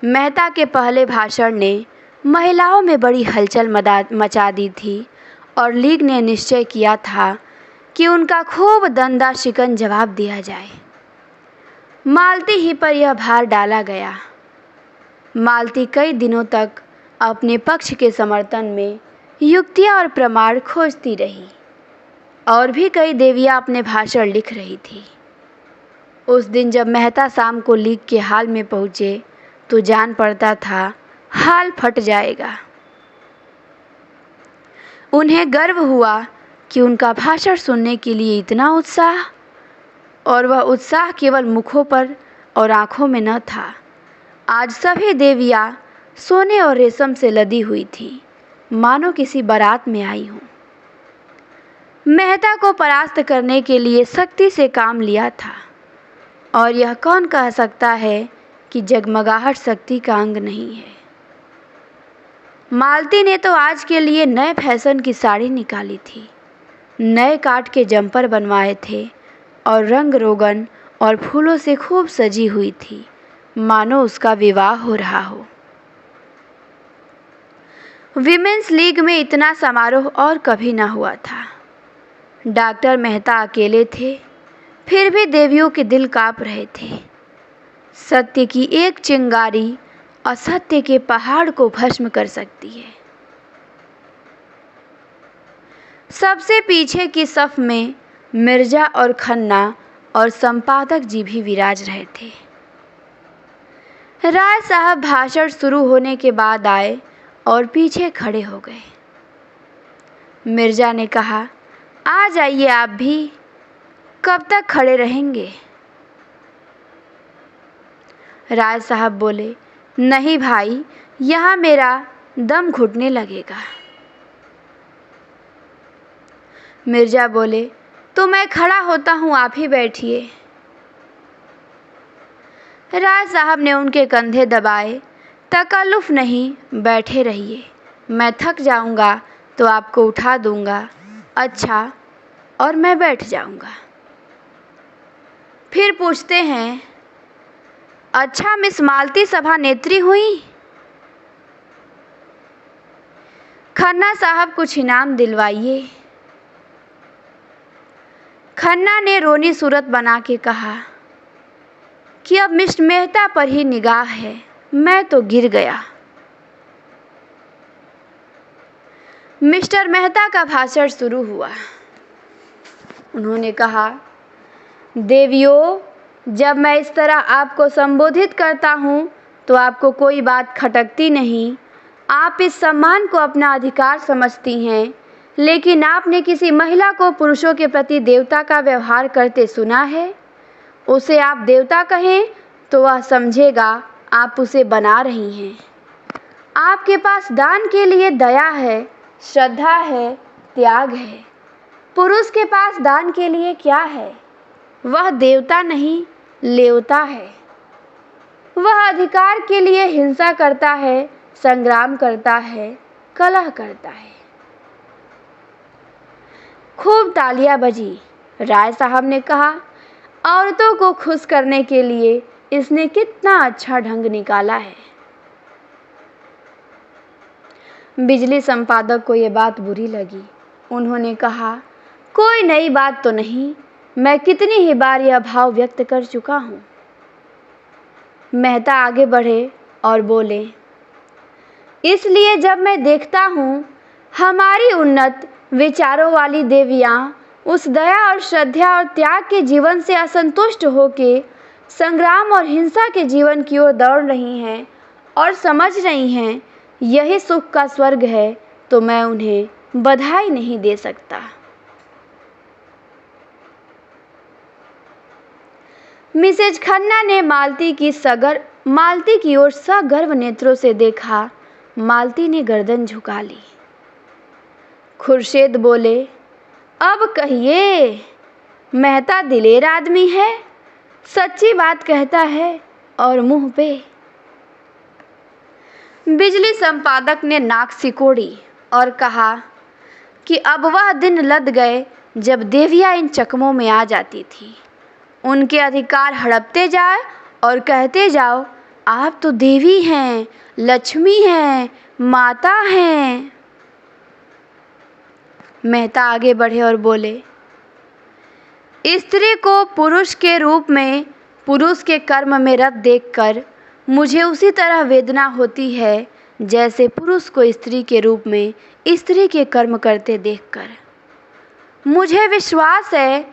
मेहता के पहले भाषण ने महिलाओं में बड़ी हलचल मचा दी थी और लीग ने निश्चय किया था कि उनका खूब दंदा शिकन जवाब दिया जाए। मालती ही पर यह भार डाला गया। मालती कई दिनों तक अपने पक्ष के समर्थन में युक्तियां और प्रमाण खोजती रही और भी कई देवियां अपने भाषण लिख रही थी। उस दिन जब मेहता शाम को लीग के हाल में पहुँचे तो जान पड़ता था हाल फट जाएगा। उन्हें गर्व हुआ कि उनका भाषण सुनने के लिए इतना उत्साह, और वह उत्साह केवल मुखों पर और आँखों में न था। आज सभी देवियाँ सोने और रेशम से लदी हुई थी, मानो किसी बारात में आई हूँ। मेहता को परास्त करने के लिए शक्ति से काम लिया था, और यह कौन कह सकता है कि जगमगाहट शक्ति का अंग नहीं है। मालती ने तो आज के लिए नए फैशन की साड़ी निकाली थी, नए काट के जंपर बनवाए थे और रंग रोगन और फूलों से खूब सजी हुई थी, मानो उसका विवाह हो रहा हो। विमेंस लीग में इतना समारोह और कभी ना हुआ था। डॉक्टर मेहता अकेले थे, फिर भी देवियों के दिल काँप रहे थे। सत्य की एक चिंगारी असत्य के पहाड़ को भस्म कर सकती है। सबसे पीछे की सफ में मिर्जा और खन्ना और संपादक जी भी विराज रहे थे। राय साहब भाषण शुरू होने के बाद आए और पीछे खड़े हो गए। मिर्जा ने कहा, आ जाइए आप भी, कब तक खड़े रहेंगे? राय साहब बोले, नहीं भाई, यहाँ मेरा दम घुटने लगेगा। मिर्जा बोले, तो मैं खड़ा होता हूँ, आप ही बैठिए। राय साहब ने उनके कंधे दबाए, तकल्लुफ़ नहीं, बैठे रहिए, मैं थक जाऊँगा तो आपको उठा दूँगा। अच्छा, और मैं बैठ जाऊँगा। फिर पूछते हैं, अच्छा मिस मालती सभा नेत्री हुई? खन्ना साहब कुछ इनाम दिलवाइए। खन्ना ने रोनी सूरत बना के कहा कि अब मिस्टर मेहता पर ही निगाह है, मैं तो गिर गया। मिस्टर मेहता का भाषण शुरू हुआ। उन्होंने कहा, देवियों, जब मैं इस तरह आपको संबोधित करता हूँ तो आपको कोई बात खटकती नहीं। आप इस सम्मान को अपना अधिकार समझती हैं, लेकिन आपने किसी महिला को पुरुषों के प्रति देवता का व्यवहार करते सुना है? उसे आप देवता कहें तो वह समझेगा आप उसे बना रही हैं। आपके पास दान के लिए दया है, श्रद्धा है, त्याग है। पुरुष के पास दान के लिए क्या है? वह देवता नहीं, लेवता है। वह अधिकार के लिए हिंसा करता है, संग्राम करता है, कलह करता है। खूब तालियां बजी। राय साहब ने कहा, औरतों को खुश करने के लिए इसने कितना अच्छा ढंग निकाला है। बिजली संपादक को यह बात बुरी लगी। उन्होंने कहा, कोई नई बात तो नहीं, मैं कितनी ही बार यह भाव व्यक्त कर चुका हूँ। मेहता आगे बढ़े और बोले, इसलिए जब मैं देखता हूँ हमारी उन्नत विचारों वाली देवियाँ उस दया और श्रद्धा और त्याग के जीवन से असंतुष्ट होके संग्राम और हिंसा के जीवन की ओर दौड़ रही हैं और समझ रही हैं यही सुख का स्वर्ग है, तो मैं उन्हें बधाई नहीं दे सकता। मिसेज खन्ना ने मालती की ओर सगर्व नेत्रों से देखा। मालती ने गर्दन झुका ली। खुर्शीद बोले, अब कहिए, मेहता दिलेर आदमी है, सच्ची बात कहता है और मुंह पे। बिजली संपादक ने नाक सिकोड़ी और कहा कि अब वह दिन लद गए जब देवियाँ इन चकमों में आ जाती थी। उनके अधिकार हड़पते जाए और कहते जाओ, आप तो देवी हैं, लक्ष्मी हैं, माता हैं। मेहता आगे बढ़े और बोले, स्त्री को पुरुष के रूप में पुरुष के कर्म में रत देखकर मुझे उसी तरह वेदना होती है जैसे पुरुष को स्त्री के रूप में स्त्री के कर्म करते देखकर। मुझे विश्वास है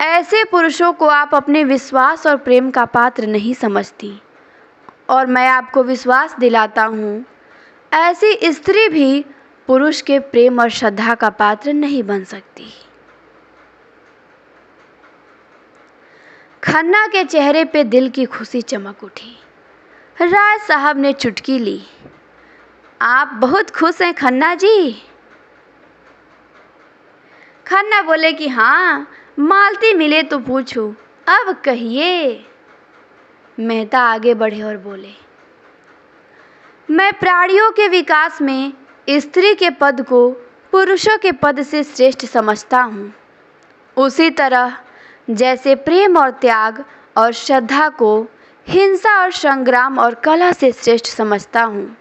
ऐसे पुरुषों को आप अपने विश्वास और प्रेम का पात्र नहीं समझती, और मैं आपको विश्वास दिलाता हूँ ऐसी स्त्री भी पुरुष के प्रेम और श्रद्धा का पात्र नहीं बन सकती। खन्ना के चेहरे पे दिल की खुशी चमक उठी। राय साहब ने चुटकी ली। आप बहुत खुश हैं खन्ना जी? खन्ना बोले कि हाँ, मालती मिले तो पूछूं, अब कहिए। मेहता आगे बढ़े और बोले, मैं प्राणियों के विकास में स्त्री के पद को पुरुषों के पद से श्रेष्ठ समझता हूँ। उसी तरह जैसे प्रेम और त्याग और श्रद्धा को हिंसा और संग्राम और कलह से श्रेष्ठ समझता हूँ।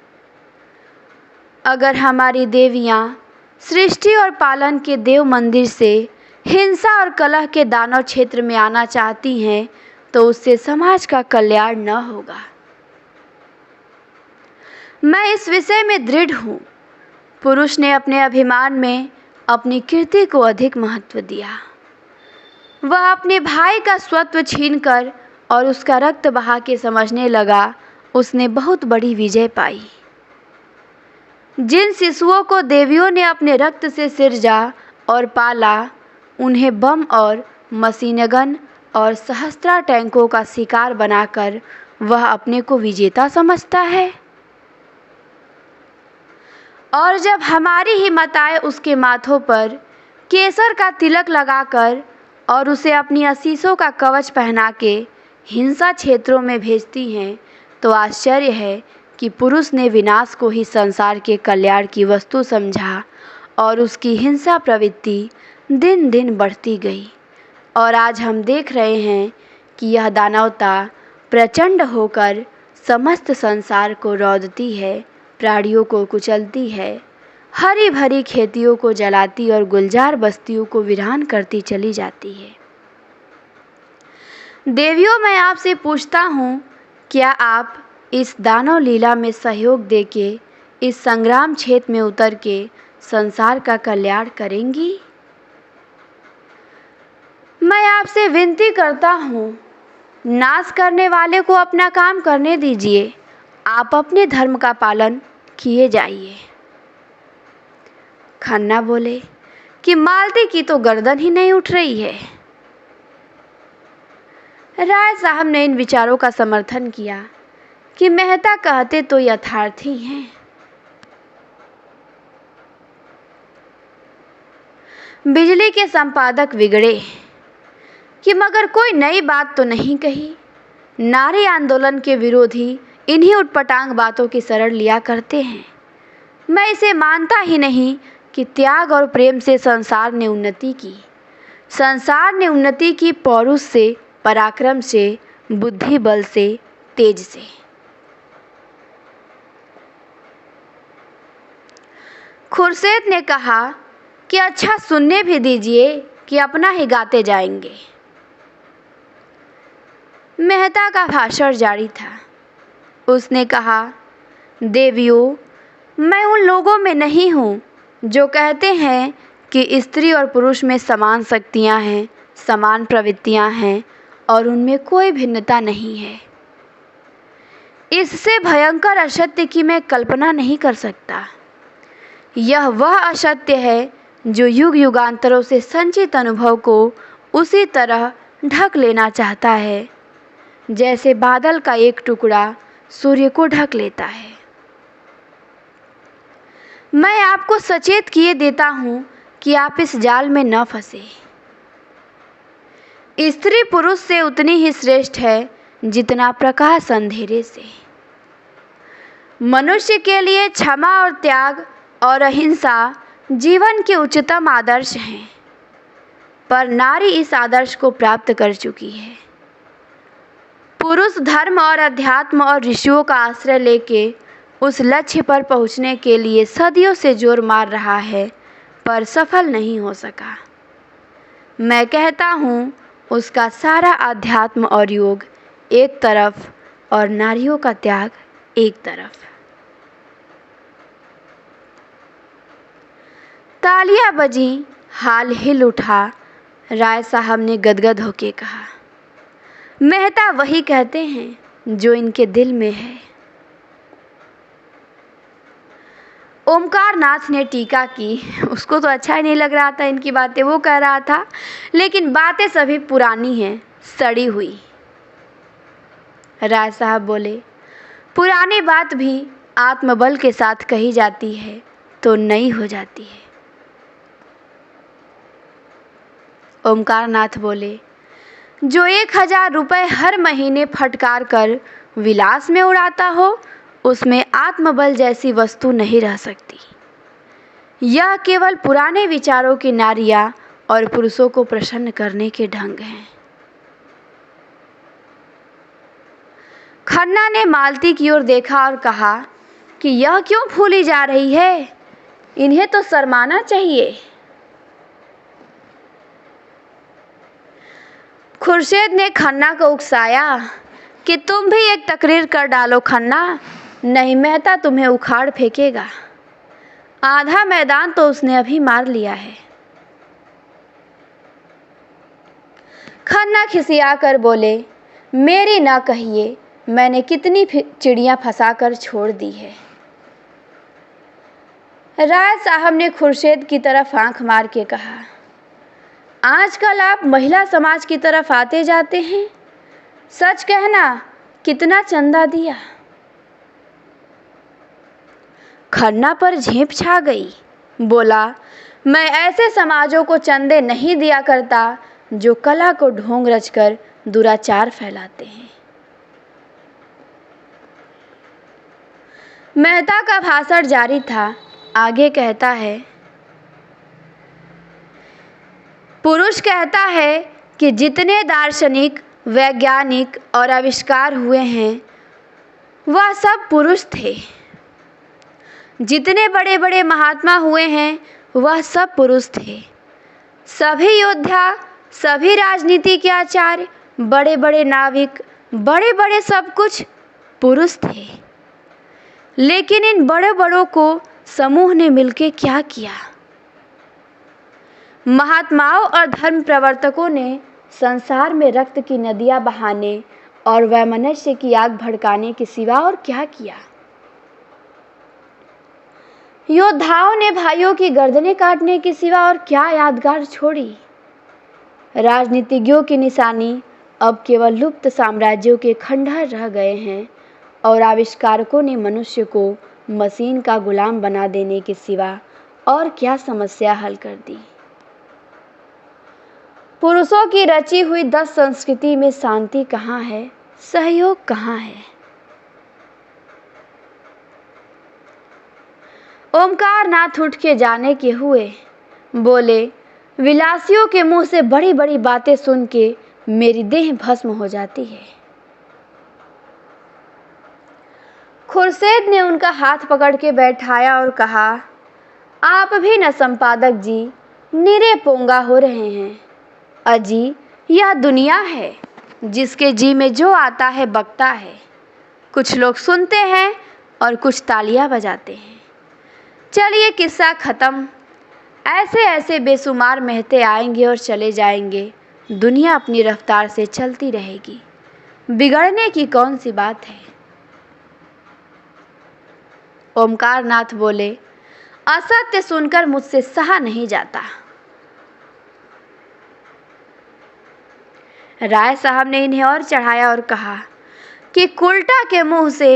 अगर हमारी देवियाँ सृष्टि और पालन के देव मंदिर से हिंसा और कलह के दानव क्षेत्र में आना चाहती हैं तो उससे समाज का कल्याण न होगा। मैं इस विषय में दृढ़ हूँ। पुरुष ने अपने अभिमान में अपनी कीर्ति को अधिक महत्व दिया। वह अपने भाई का स्वत्व छीनकर और उसका रक्त बहा के समझने लगा उसने बहुत बड़ी विजय पाई। जिन शिशुओं को देवियों ने अपने रक्त से सिरजा और पाला, उन्हें बम और मशीनगन और सहस्त्रा टैंकों का शिकार बनाकर वह अपने को विजेता समझता है। और जब हमारी ही माताएं उसके माथों पर केसर का तिलक लगाकर और उसे अपनी आशीषों का कवच पहना के हिंसा क्षेत्रों में भेजती हैं तो आश्चर्य है कि पुरुष ने विनाश को ही संसार के कल्याण की वस्तु समझा और उसकी हिंसा प्रवृत्ति दिन दिन बढ़ती गई। और आज हम देख रहे हैं कि यह दानवता प्रचंड होकर समस्त संसार को रौंदती है, प्राणियों को कुचलती है हरी भरी खेतियों को जलाती और गुलजार बस्तियों को वीरान करती चली जाती है। देवियों, मैं आपसे पूछता हूँ, क्या आप इस दानव लीला में सहयोग देके इस संग्राम क्षेत्र में उतर के संसार का कल्याण करेंगी? मैं आपसे विनती करता हूँ, नाश करने वाले को अपना काम करने दीजिए, आप अपने धर्म का पालन किए जाइए। खन्ना बोले कि मालती की तो गर्दन ही नहीं उठ रही है। राय साहब ने इन विचारों का समर्थन किया कि मेहता कहते तो यथार्थ ही हैं। बिजली के संपादक बिगड़े कि मगर कोई नई बात तो नहीं कही। नारी आंदोलन के विरोधी इन्हीं उटपटांग बातों की शरण लिया करते हैं। मैं इसे मानता ही नहीं कि त्याग और प्रेम से संसार ने उन्नति की। संसार ने उन्नति की पौरुष से, पराक्रम से, बुद्धि बल से, तेज से। खुर्शीद ने कहा कि अच्छा सुनने भी दीजिए कि अपना ही गाते जाएंगे। मेहता का भाषण जारी था। उसने कहा, देवियों, मैं उन लोगों में नहीं हूँ जो कहते हैं कि स्त्री और पुरुष में समान शक्तियाँ हैं, समान प्रवृत्तियाँ हैं और उनमें कोई भिन्नता नहीं है। इससे भयंकर असत्य की मैं कल्पना नहीं कर सकता। यह वह असत्य है जो युग युगांतरों से संचित अनुभव को उसी तरह ढक लेना चाहता है जैसे बादल का एक टुकड़ा सूर्य को ढक लेता है। मैं आपको सचेत किए देता हूँ कि आप इस जाल में न फंसे। स्त्री पुरुष से उतनी ही श्रेष्ठ है जितना प्रकाश अंधेरे से। मनुष्य के लिए क्षमा और त्याग और अहिंसा जीवन के उच्चतम आदर्श हैं, पर नारी इस आदर्श को प्राप्त कर चुकी है। पुरुष धर्म और अध्यात्म और ऋषियों का आश्रय लेके उस लक्ष्य पर पहुंचने के लिए सदियों से जोर मार रहा है, पर सफल नहीं हो सका। मैं कहता हूँ, उसका सारा अध्यात्म और योग एक तरफ और नारियों का त्याग एक तरफ। तालियां बजी, हाल हिल उठा। राय साहब ने गदगद होके कहा, मेहता वही कहते हैं जो इनके दिल में है। ओमकार नाथ ने टीका की। उसको तो अच्छा ही नहीं लग रहा था इनकी बातें। वो कह रहा था, लेकिन बातें सभी पुरानी हैं, सड़ी हुई। राय साहब बोले, पुरानी बात भी आत्मबल के साथ कही जाती है तो नई हो जाती है। ओमकार नाथ बोले, जो 1000 रुपये हर महीने फटकार कर विलास में उड़ाता हो, उसमें आत्मबल जैसी वस्तु नहीं रह सकती। यह केवल पुराने विचारों की नारियां और पुरुषों को प्रसन्न करने के ढंग हैं। खन्ना ने मालती की ओर देखा और कहा कि यह क्यों फूली जा रही है, इन्हें तो शर्माना चाहिए। खुर्शीद ने खन्ना को उकसाया कि तुम भी एक तकरीर कर डालो खन्ना, नहीं मेहता तुम्हें उखाड़ फेंकेगा। आधा मैदान तो उसने अभी मार लिया है। खन्ना खिसिया कर बोले, मेरी ना कहिए, मैंने कितनी चिड़ियां फंसा कर छोड़ दी है। राय साहब ने खुर्शीद की तरफ आंख मार के कहा, आजकल आप महिला समाज की तरफ आते जाते हैं। सच कहना, कितना चंदा दिया? खन्ना पर झेप छा गई। बोला, मैं ऐसे समाजों को चंदे नहीं दिया करता जो कला को ढोंग रचकर दुराचार फैलाते हैं। मेहता का भाषण जारी था। आगे कहता है, पुरुष कहता है कि जितने दार्शनिक, वैज्ञानिक और आविष्कार हुए हैं वह सब पुरुष थे। जितने बड़े बड़े महात्मा हुए हैं वह सब पुरुष थे। सभी योद्धा, सभी राजनीति के आचार्य, बड़े बड़े नाविक, बड़े बड़े सब कुछ पुरुष थे। लेकिन इन बड़े बड़ों को समूह ने मिलकर क्या किया? महात्माओं और धर्म प्रवर्तकों ने संसार में रक्त की नदियां बहाने और वैमनस्य की आग भड़काने के सिवा और क्या किया? योद्धाओं ने भाइयों की गर्दनें काटने के सिवा और क्या यादगार छोड़ी? राजनीतिज्ञों की निशानी अब केवल लुप्त साम्राज्यों के खंडहर रह गए हैं और आविष्कारकों ने मनुष्य को मशीन का गुलाम बना देने के सिवा और क्या समस्या हल कर दी? पुरुषों की रची हुई 10 संस्कृति में शांति कहाँ है, सहयोग कहाँ है? ओमकार नाथ उठ के जाने के हुए, बोले, विलासियों के मुंह से बड़ी बड़ी बातें सुन के मेरी देह भस्म हो जाती है। खुर्शेद ने उनका हाथ पकड़ के बैठाया और कहा, आप भी न संपादक जी निरे पोंगा हो रहे हैं। अजी, यह दुनिया है, जिसके जी में जो आता है बकता है। कुछ लोग सुनते हैं और कुछ तालियां बजाते हैं। चलिए किस्सा खत्म। ऐसे ऐसे बेशुमार मेहते आएंगे और चले जाएंगे। दुनिया अपनी रफ्तार से चलती रहेगी। बिगड़ने की कौन सी बात है? ओमकार नाथ बोले, असत्य सुनकर मुझसे सहा नहीं जाता। राय साहब ने इन्हें और चढ़ाया और कहा कि कुल्टा के मुंह से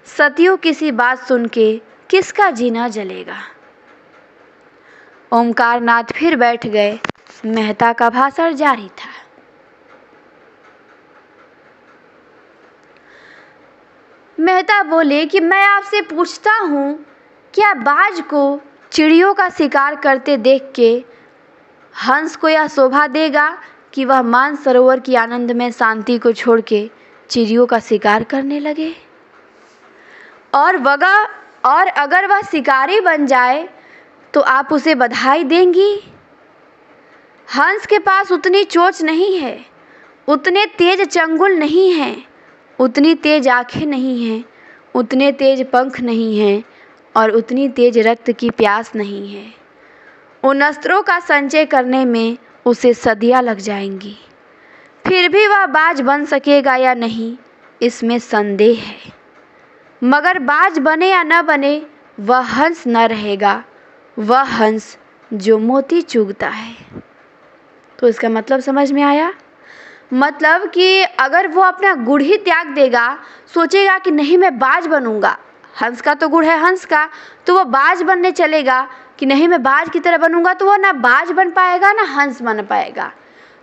सतियों किसी बात सुन के किसका जीना जलेगा। ओमकार नाथ फिर बैठ गए। मेहता का भाषण जारी था। मेहता बोले कि मैं आपसे पूछता हूँ, क्या बाज को चिड़ियों का शिकार करते देख के हंस को यह शोभा देगा कि वह मानसरोवर की आनंदमय शांति को छोड़ के चिड़ियों का शिकार करने लगे? और अगर वह शिकारी बन जाए तो आप उसे बधाई देंगी? हंस के पास उतनी चोंच नहीं है, उतने तेज चंगुल नहीं हैं, उतनी तेज आंखें नहीं हैं, उतने तेज पंख नहीं हैं और उतनी तेज रक्त की प्यास नहीं है। उन अस्त्रों का संचय करने में उसे सदियां लग जाएंगी। फिर भी वह बाज बन सकेगा या नहीं, इसमें संदेह है। मगर बाज बने या न बने, वह हंस न रहेगा, वह हंस जो मोती चुगता है। तो इसका मतलब समझ में आया? मतलब कि अगर वो अपना गुण ही त्याग देगा, सोचेगा कि नहीं मैं बाज बनूंगा, हंस का तो गुण है हंस का, तो वो बाज बनने चलेगा कि नहीं मैं बाज की तरह बनूंगा, तो वो ना बाज बन पाएगा ना हंस बन पाएगा।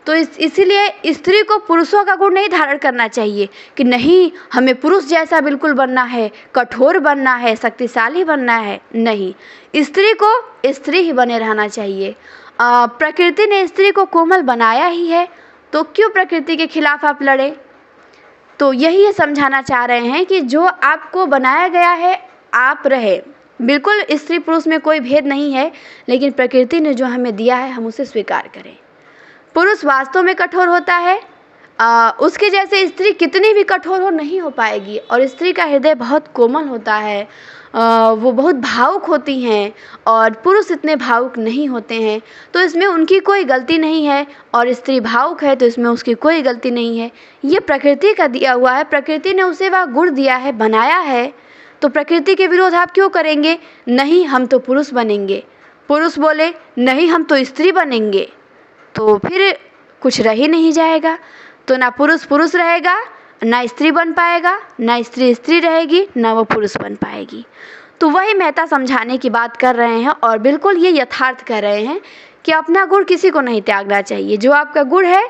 तो इसीलिए स्त्री को पुरुषों का गुण नहीं धारण करना चाहिए कि नहीं हमें पुरुष जैसा बिल्कुल बनना है, कठोर बनना है, शक्तिशाली बनना है। नहीं, स्त्री को स्त्री ही बने रहना चाहिए। प्रकृति ने स्त्री को कोमल बनाया ही है, तो क्यों प्रकृति के खिलाफ आप लड़े? तो यही समझाना चाह रहे हैं कि जो आपको बनाया गया है आप रहे। बिल्कुल स्त्री पुरुष में कोई भेद नहीं है, लेकिन प्रकृति ने जो हमें दिया है हम उसे स्वीकार करें। पुरुष वास्तव में कठोर होता है, उसके जैसे स्त्री कितनी भी कठोर हो नहीं हो पाएगी। और स्त्री का हृदय बहुत कोमल होता है, वो बहुत भावुक होती हैं और पुरुष इतने भावुक नहीं होते हैं। तो इसमें उनकी कोई गलती नहीं है, और स्त्री भावुक है तो इसमें उसकी कोई गलती नहीं है। ये प्रकृति का दिया हुआ है, प्रकृति ने उसे वह गुण दिया है, बनाया है। तो प्रकृति के विरोध आप क्यों करेंगे? नहीं हम तो पुरुष बनेंगे। पुरुष बोले नहीं हम तो स्त्री बनेंगे, तो फिर कुछ रह ही नहीं जाएगा। तो ना पुरुष पुरुष रहेगा, ना स्त्री बन पाएगा, ना स्त्री स्त्री रहेगी, ना वो पुरुष बन पाएगी। तो वही मेहता समझाने की बात कर रहे हैं और बिल्कुल ये यथार्थ कह रहे हैं कि अपना गुण किसी को नहीं त्यागना चाहिए। जो आपका गुण है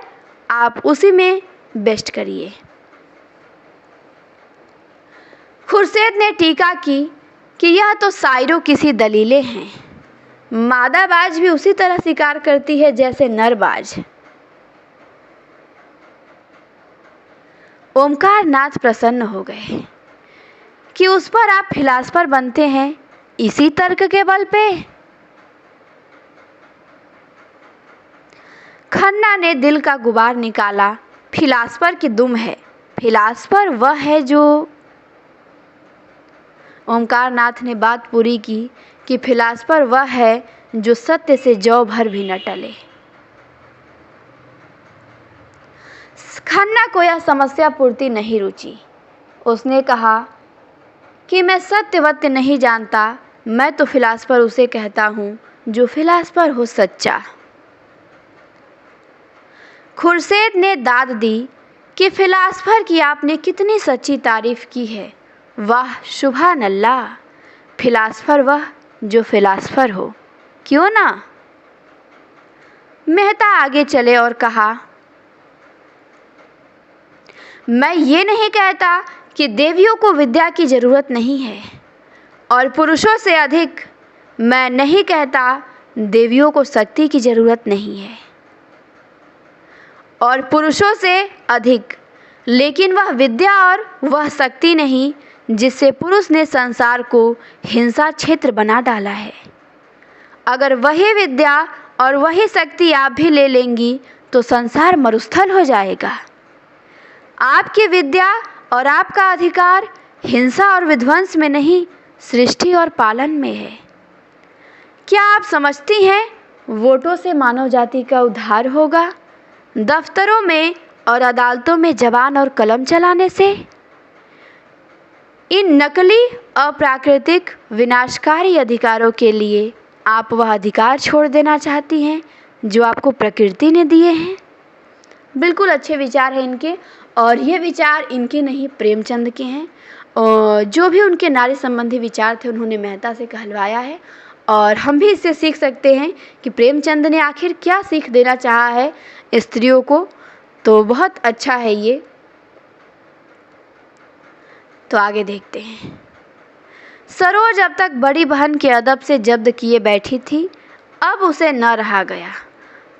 आप उसी में बेस्ट करिए। खुर्शेद ने टीका की कि यह तो शायरों की सी दलीलें हैं। मादाबाज भी उसी तरह शिकार करती है जैसे नरबाज। ओमकार नाथ प्रसन्न हो गए कि उस पर आप फिलासफर बनते हैं, इसी तर्क के बल पे? खन्ना ने दिल का गुबार निकाला। फिलासफर की दुम है। फिलासफर वह है जो। ओमकार नाथ ने बात पूरी की कि फिलासफर वह है जो सत्य से जौ भर भी न टले। खन्ना को यह समस्या पूर्ति नहीं रुची। उसने कहा कि मैं सत्यवत्य नहीं जानता, मैं तो फिलासफर उसे कहता हूँ जो फिलासफर हो सच्चा। खुर्शेद ने दाद दी कि फिलासफर की आपने कितनी सच्ची तारीफ की है। वाह सुभान अल्लाह, फिलासफर वह जो फिलासफर हो, क्यों ना। मेहता आगे चले और कहा, मैं ये नहीं कहता कि देवियों को विद्या की जरूरत नहीं है, और पुरुषों से अधिक मैं नहीं कहता देवियों को शक्ति की जरूरत नहीं है, और पुरुषों से अधिक, लेकिन वह विद्या और वह शक्ति नहीं जिससे पुरुष ने संसार को हिंसा क्षेत्र बना डाला है। अगर वही विद्या और वही शक्ति आप भी ले लेंगी तो संसार मरुस्थल हो जाएगा। आपकी विद्या और आपका अधिकार हिंसा और विध्वंस में नहीं, सृष्टि और पालन में है। क्या आप समझती हैं वोटों से मानव जाति का उद्धार होगा? दफ्तरों में और अदालतों में जबान और कलम चलाने से? इन नकली अप्राकृतिक विनाशकारी अधिकारों के लिए आप वह अधिकार छोड़ देना चाहती हैं जो आपको प्रकृति ने दिए हैं। बिल्कुल अच्छे विचार हैं इनके, और ये विचार इनके नहीं प्रेमचंद के हैं। और जो भी उनके नारी संबंधी विचार थे उन्होंने मेहता से कहलवाया है, और हम भी इससे सीख सकते हैं कि प्रेमचंद ने आखिर क्या सीख देना चाहा है स्त्रियों को। तो बहुत अच्छा है ये। तो आगे देखते हैं। सरोज अब तक बड़ी बहन के अदब से जब्द किए बैठी थी, अब उसे न रहा गया।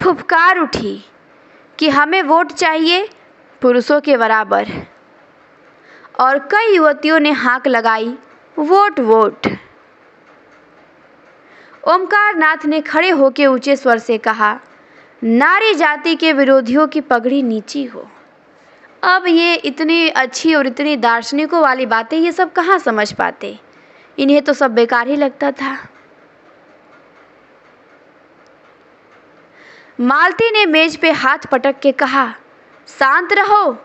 फुफकार उठी कि हमें वोट चाहिए पुरुषों के बराबर, और कई युवतियों ने हाक लगाई, वोट वोट। ओमकार नाथ ने खड़े होकर ऊंचे स्वर से कहा, नारी जाति के विरोधियों की पगड़ी नीची हो। अब ये इतनी अच्छी और इतनी दार्शनिकों वाली बातें ये सब कहाँ समझ पाते, इन्हें तो सब बेकार ही लगता था। मालती ने मेज पे हाथ पटक के कहा, शांत रहो।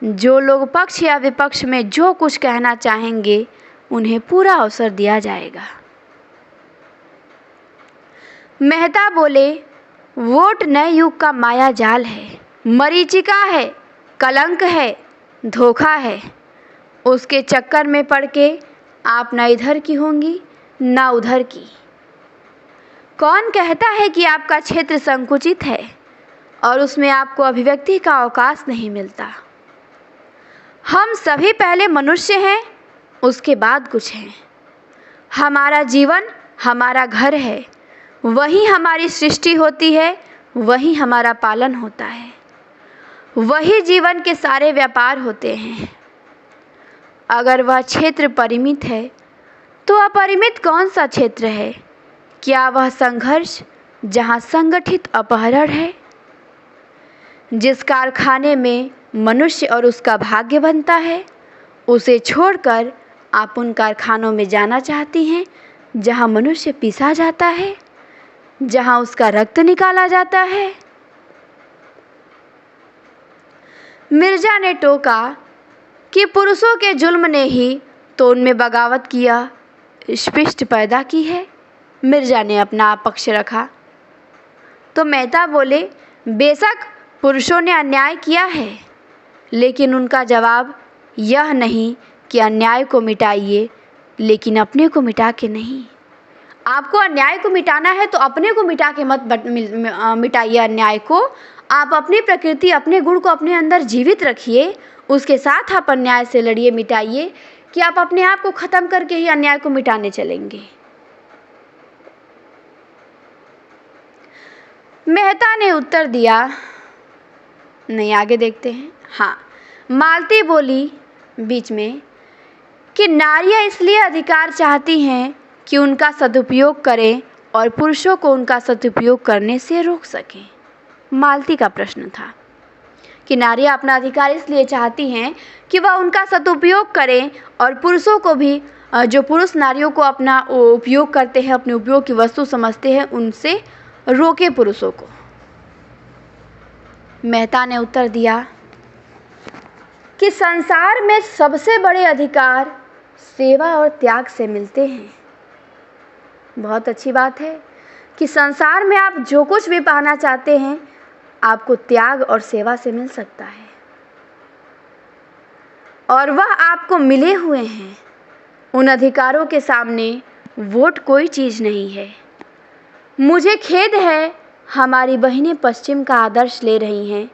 जो लोग पक्ष या विपक्ष में जो कुछ कहना चाहेंगे उन्हें पूरा अवसर दिया जाएगा। मेहता बोले, वोट नए युग का माया जाल है, मरीचिका है, कलंक है, धोखा है। उसके चक्कर में पड़ के आप न इधर की होंगी न उधर की। कौन कहता है कि आपका क्षेत्र संकुचित है और उसमें आपको अभिव्यक्ति का अवकाश नहीं मिलता। हम सभी पहले मनुष्य हैं, उसके बाद कुछ हैं। हमारा जीवन हमारा घर है, वही हमारी सृष्टि होती है, वही हमारा पालन होता है, वही जीवन के सारे व्यापार होते हैं। अगर वह क्षेत्र परिमित है तो अपरिमित कौन सा क्षेत्र है? क्या वह संघर्ष जहाँ संगठित अपहरण है? जिस कारखाने में मनुष्य और उसका भाग्य बनता है, उसे छोड़कर आप उन कारखानों में जाना चाहती हैं जहाँ मनुष्य पीसा जाता है, जहाँ उसका रक्त निकाला जाता है। मिर्जा ने टोका कि पुरुषों के जुल्म ने ही तो उनमें बगावत किया स्पृष्ट पैदा की है। मिर्जा ने अपना पक्ष रखा तो मेहता बोले, बेशक पुरुषों ने अन्याय किया है, लेकिन उनका जवाब यह नहीं कि अन्याय को मिटाइए, लेकिन अपने को मिटा के नहीं। आपको अन्याय को मिटाना है तो अपने को मिटा के मत मिटाइए अन्याय को। आप अपनी प्रकृति, अपने गुण को अपने अंदर जीवित रखिए, उसके साथ आप अन्याय से लड़िए, मिटाइए। कि आप अपने आप को ख़त्म करके ही अन्याय को मिटाने चलेंगे। मेहता ने उत्तर दिया, नहीं आगे देखते हैं। हाँ, मालती बोली बीच में कि नारियां इसलिए अधिकार चाहती हैं कि उनका सदुपयोग करें और पुरुषों को उनका सदुपयोग करने से रोक सकें। मालती का प्रश्न था कि नारियां अपना अधिकार इसलिए चाहती हैं कि वह उनका सदुपयोग करें और पुरुषों को भी, जो पुरुष नारियों को अपना उपयोग करते हैं, अपने उपयोग की वस्तु समझते हैं, उनसे रोके पुरुषों को। मेहता ने उत्तर दिया कि संसार में सबसे बड़े अधिकार सेवा और त्याग से मिलते हैं। बहुत अच्छी बात है कि संसार में आप जो कुछ भी पाना चाहते हैं आपको त्याग और सेवा से मिल सकता है, और वह आपको मिले हुए हैं। उन अधिकारों के सामने वोट कोई चीज़ नहीं है। मुझे खेद है, हमारी बहनें पश्चिम का आदर्श ले रही हैं,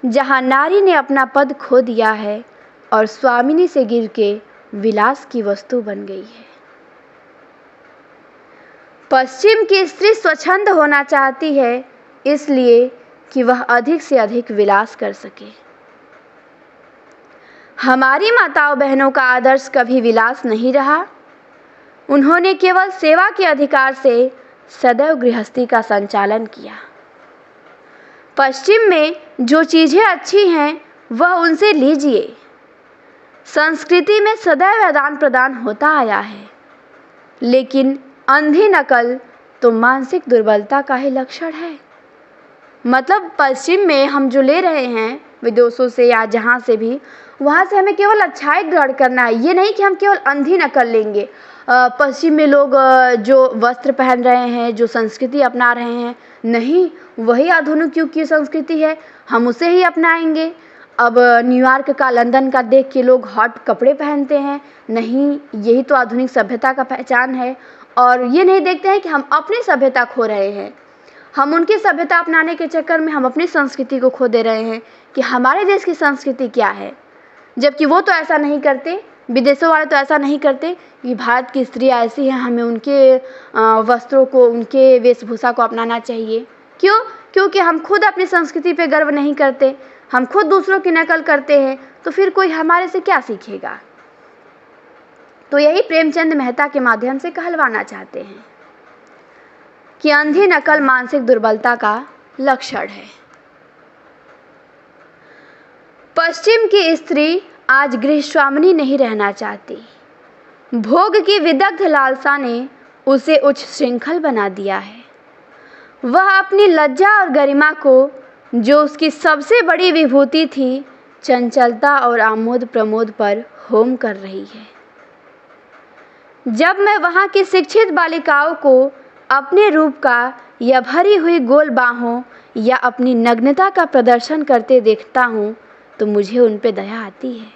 जहां नारी ने अपना पद खो दिया है और स्वामिनी से गिर के विलास की वस्तु बन गई है। पश्चिम की स्त्री स्वच्छंद होना चाहती है इसलिए कि वह अधिक से अधिक विलास कर सके। हमारी माताओं बहनों का आदर्श कभी विलास नहीं रहा। उन्होंने केवल सेवा के अधिकार से सदैव गृहस्थी का संचालन किया। पश्चिम में जो चीज़ें अच्छी हैं वह उनसे लीजिए। संस्कृति में सदैव आदान प्रदान होता आया है, लेकिन अंधी नकल तो मानसिक दुर्बलता का ही लक्षण है। मतलब पश्चिम में हम जो ले रहे हैं विदेशों से या जहाँ से भी, वहाँ से हमें केवल अच्छाई ग्रहण करना है। ये नहीं कि हम केवल अंधी नकल लेंगे। पश्चिम में लोग जो वस्त्र पहन रहे हैं, जो संस्कृति अपना रहे हैं, नहीं, वही आधुनिक युग की संस्कृति है, हम उसे ही अपनाएंगे। अब न्यूयॉर्क का, लंदन का देख के लोग हॉट कपड़े पहनते हैं, नहीं, यही तो आधुनिक सभ्यता का पहचान है। और ये नहीं देखते हैं कि हम अपनी सभ्यता खो रहे हैं। हम उनकी सभ्यता अपनाने के चक्कर में हम अपनी संस्कृति को खो दे रहे हैं कि हमारे देश की संस्कृति क्या है, जबकि वो तो ऐसा नहीं करते, विदेशों वाले तो ऐसा नहीं करते कि भारत की स्त्रियाँ ऐसी हैं, हमें उनके वस्त्रों को, उनके वेशभूषा को अपनाना चाहिए। क्यों? क्योंकि हम खुद अपनी संस्कृति पे गर्व नहीं करते, हम खुद दूसरों की नकल करते हैं, तो फिर कोई हमारे से क्या सीखेगा। तो यही प्रेमचंद मेहता के माध्यम से कहलवाना चाहते हैं कि अंधी नकल मानसिक दुर्बलता का लक्षण है। पश्चिम की स्त्री आज गृहस्वामिनी नहीं रहना चाहती। भोग की विदग्ध लालसा ने उसे उच्च श्रृंखल बना दिया है। वह अपनी लज्जा और गरिमा को, जो उसकी सबसे बड़ी विभूति थी, चंचलता और आमोद प्रमोद पर होम कर रही है। जब मैं वहाँ की शिक्षित बालिकाओं को अपने रूप का या भरी हुई गोल बाहों या अपनी नग्नता का प्रदर्शन करते देखता हूँ तो मुझे उन पे दया आती है।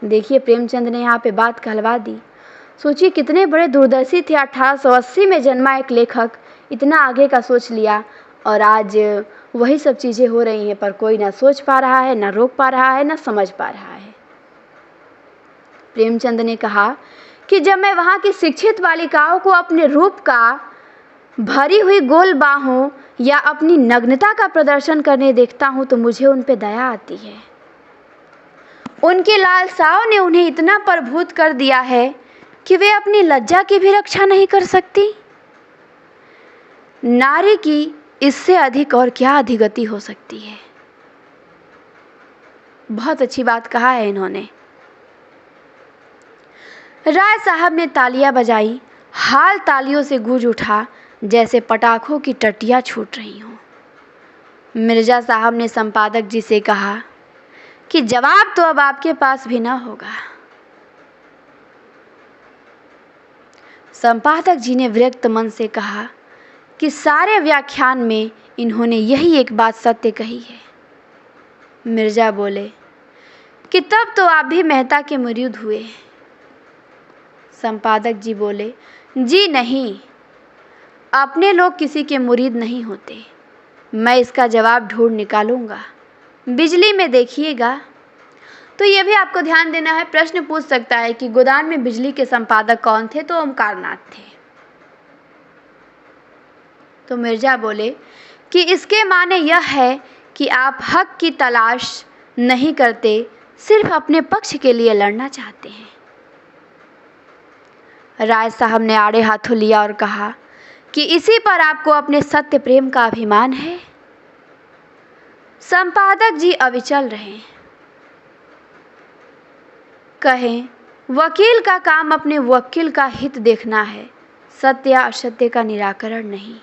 देखिए, प्रेमचंद ने यहाँ पे बात कहलवा दी। सोचिए कितने बड़े दूरदर्शी थे। 1880 में जन्मा एक लेखक इतना आगे का सोच लिया, और आज वही सब चीज़ें हो रही हैं, पर कोई ना सोच पा रहा है, ना रोक पा रहा है, ना समझ पा रहा है। प्रेमचंद ने कहा कि जब मैं वहाँ की शिक्षित बालिकाओं को अपने रूप का, भरी हुई गोल बाहों या अपनी नग्नता का प्रदर्शन करने देखता हूँ तो मुझे उन पे दया आती है। उनकी लालसाओं ने उन्हें इतना प्रभुत कर दिया है कि वे अपनी लज्जा की भी रक्षा नहीं कर सकती। नारी की इससे अधिक और क्या अधिगति हो सकती है। बहुत अच्छी बात कहा है इन्होंने। राय साहब ने तालियां बजाई। हाल तालियों से गूंज उठा जैसे पटाखों की टटियां छूट रही हों। मिर्जा साहब ने संपादक जी से कहा कि जवाब तो अब आपके पास भी ना होगा। संपादक जी ने विरक्त मन से कहा कि सारे व्याख्यान में इन्होंने यही एक बात सत्य कही है। मिर्जा बोले कि तब तो आप भी मेहता के मुरीद हुए। संपादक जी बोले, जी नहीं, अपने लोग किसी के मुरीद नहीं होते। मैं इसका जवाब ढूंढ निकालूंगा, बिजली में देखिएगा। तो ये भी आपको ध्यान देना है। प्रश्न पूछ सकता है कि गोदान में बिजली के संपादक कौन थे, तो ओमकारनाथ थे। तो मिर्जा बोले कि इसके माने यह है कि आप हक की तलाश नहीं करते, सिर्फ अपने पक्ष के लिए लड़ना चाहते हैं। राय साहब ने आड़े हाथों लिया और कहा कि इसी पर आपको अपने सत्य प्रेम का अभिमान है। संपादक जी अविचल रहे। कहें, वकील का काम अपने वकील का हित देखना है, सत्य या असत्य का निराकरण नहीं।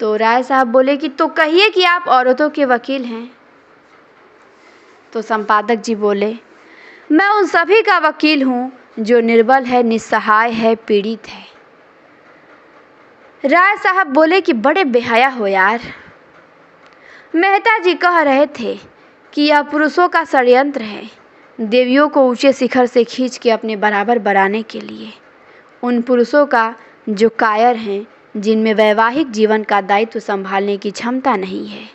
तो राय साहब बोले कि तो कहिए कि आप औरतों के वकील हैं। तो संपादक जी बोले, मैं उन सभी का वकील हूं जो निर्बल है, निस्सहाय है, पीड़ित है। राय साहब बोले कि बड़े बेहया हो यार। मेहता जी कह रहे थे कि यह पुरुषों का षड्यंत्र है, देवियों को ऊंचे शिखर से खींच के अपने बराबर बनाने के लिए। उन पुरुषों का जो कायर हैं, जिनमें वैवाहिक जीवन का दायित्व संभालने की क्षमता नहीं है,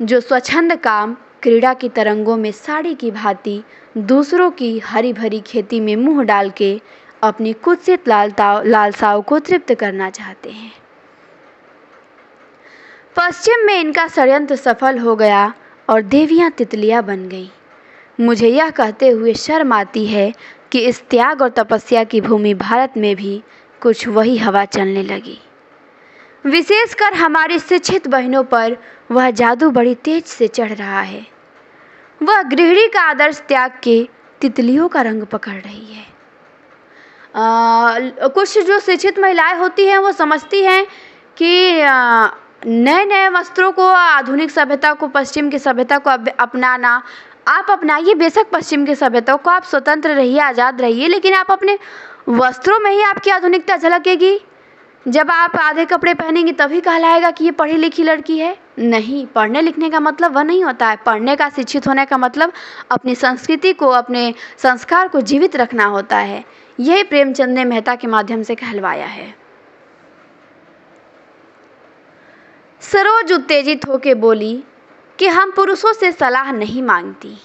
जो स्वच्छंद काम क्रीड़ा की तरंगों में साड़ी की भांति दूसरों की हरी भरी खेती में मुंह डाल के अपनी कुत्सित लालसाओं को तृप्त करना चाहते हैं। पश्चिम में इनका षड्यंत्र सफल हो गया और देवियां तितलियां बन गईं। मुझे यह कहते हुए शर्म आती है कि इस त्याग और तपस्या की भूमि भारत में भी कुछ वही हवा चलने लगी। विशेषकर हमारी शिक्षित बहनों पर वह जादू बड़ी तेज से चढ़ रहा है। वह गृहिणी का आदर्श त्याग के तितलियों का रंग पकड़ रही है। कुछ जो शिक्षित महिलाएं होती हैं वो समझती हैं कि नए नए वस्त्रों को, आधुनिक सभ्यता को, पश्चिम की सभ्यता को अपनाना, आप अपनाइए बेशक पश्चिम की सभ्यता को, आप स्वतंत्र रहिए, आज़ाद रहिए, लेकिन आप अपने वस्त्रों में ही आपकी आधुनिकता झलकेगी। जब आप आधे कपड़े पहनेंगी तभी कहलाएगा कि ये पढ़ी लिखी लड़की है। नहीं, पढ़ने लिखने का मतलब वह नहीं होता है। पढ़ने का, शिक्षित होने का मतलब अपनी संस्कृति को, अपने संस्कार को जीवित रखना होता है। यही प्रेमचंद ने मेहता के माध्यम से कहलवाया है। सरोज उत्तेजित होकर बोली कि हम पुरुषों से सलाह नहीं मांगती।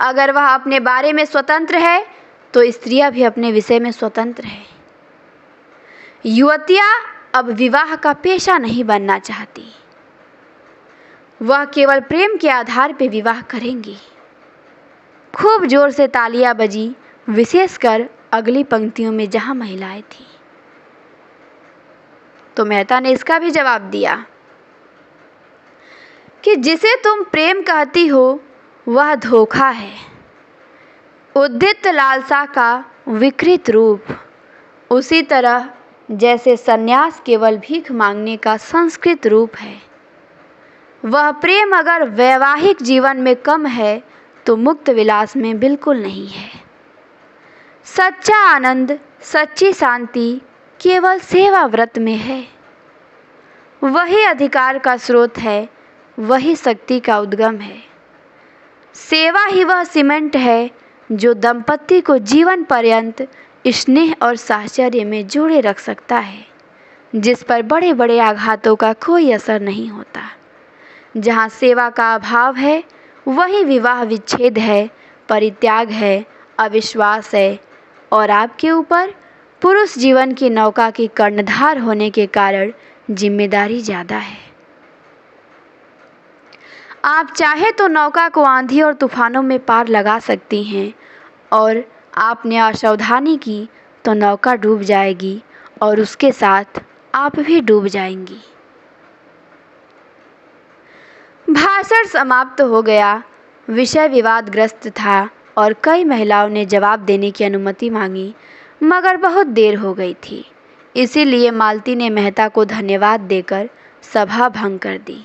अगर वह अपने बारे में स्वतंत्र है तो स्त्रियां भी अपने विषय में स्वतंत्र है। युवतियां अब विवाह का पेशा नहीं बनना चाहती, वह केवल प्रेम के आधार पर विवाह करेंगी। खूब जोर से तालियां बजी, विशेषकर अगली पंक्तियों में जहां महिलाएं थीं। तो मेहता ने इसका भी जवाब दिया कि जिसे तुम प्रेम कहती हो वह धोखा है, उद्यत लालसा का विकृत रूप। उसी तरह जैसे सन्यास केवल भीख मांगने का संस्कृत रूप है, वह प्रेम अगर वैवाहिक जीवन में कम है तो मुक्त विलास में बिल्कुल नहीं है। सच्चा आनंद, सच्ची शांति केवल सेवा व्रत में है। वही अधिकार का स्रोत है, वही शक्ति का उद्गम है। सेवा ही वह सीमेंट है जो दंपति को जीवन पर्यंत स्नेह और साहचर्य में जोड़े रख सकता है, जिस पर बड़े बड़े आघातों का कोई असर नहीं होता। जहाँ सेवा का अभाव है वहीं विवाह विच्छेद है, परित्याग है, अविश्वास है और आपके ऊपर पुरुष जीवन की नौका की कर्णधार होने के कारण जिम्मेदारी ज़्यादा है। आप चाहे तो नौका को आंधी और तूफानों में पार लगा सकती हैं और आपने असावधानी की तो नौका डूब जाएगी और उसके साथ आप भी डूब जाएंगी। भाषण समाप्त हो गया। विषय विवादग्रस्त था और कई महिलाओं ने जवाब देने की अनुमति मांगी, मगर बहुत देर हो गई थी। इसीलिए मालती ने मेहता को धन्यवाद देकर सभा भंग कर दी।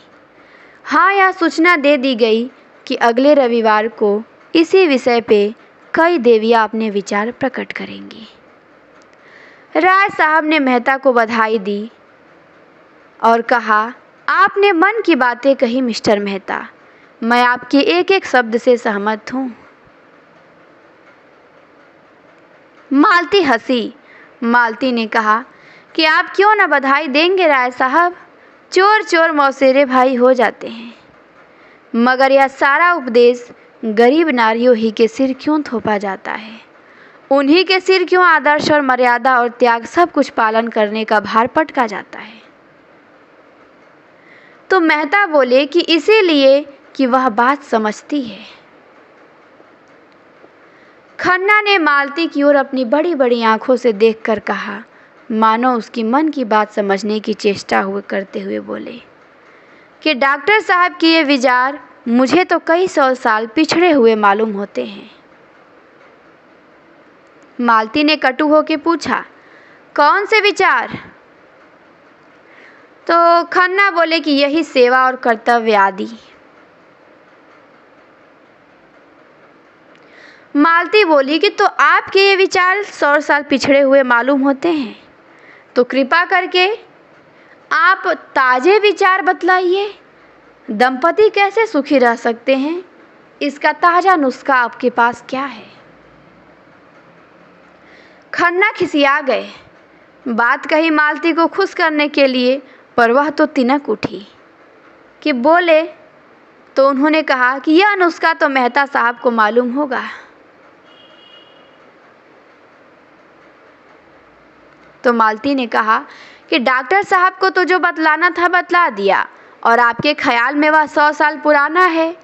हाँ, यह सूचना दे दी गई कि अगले रविवार को इसी विषय पे कई देवियां अपने विचार प्रकट करेंगी। राय साहब ने मेहता को बधाई दी और कहा, आपने मन की बातें कही मिस्टर मेहता, मैं आपके एक एक शब्द से सहमत हूँ। मालती हंसी। मालती ने कहा कि आप क्यों न बधाई देंगे राय साहब, चोर चोर मौसेरे भाई हो जाते हैं। मगर यह सारा उपदेश गरीब नारियों ही के सिर क्यों थोपा जाता है? उन्हीं के सिर क्यों आदर्श और मर्यादा और त्याग सब कुछ पालन करने का भार पटका जाता है? तो मेहता बोले कि इसीलिए कि वह बात समझती है। खन्ना ने मालती की ओर अपनी बड़ी बड़ी आंखों से देखकर कहा, मानो उसकी मन की बात समझने की चेष्टा करते हुए बोले कि डॉक्टर साहब की ये विचार मुझे तो कई 100 साल पिछड़े हुए मालूम होते हैं। मालती ने कटु होकर पूछा, कौन से विचार? तो खन्ना बोले कि यही सेवा और कर्तव्य आदि। मालती बोली कि तो आपके ये विचार 100 साल पिछड़े हुए मालूम होते हैं, तो कृपा करके आप ताजे विचार बतलाइए। दंपति कैसे सुखी रह सकते हैं, इसका ताजा नुस्खा आपके पास क्या है? खन्ना खिसिया गए। बात कही मालती को खुश करने के लिए, पर वह तो तिनक उठी कि बोले तो उन्होंने कहा कि यह नुस्खा तो मेहता साहब को मालूम होगा। तो मालती ने कहा कि डॉक्टर साहब को तो जो बतलाना था बतला दिया, और आपके ख्याल में वह 100 साल पुराना है,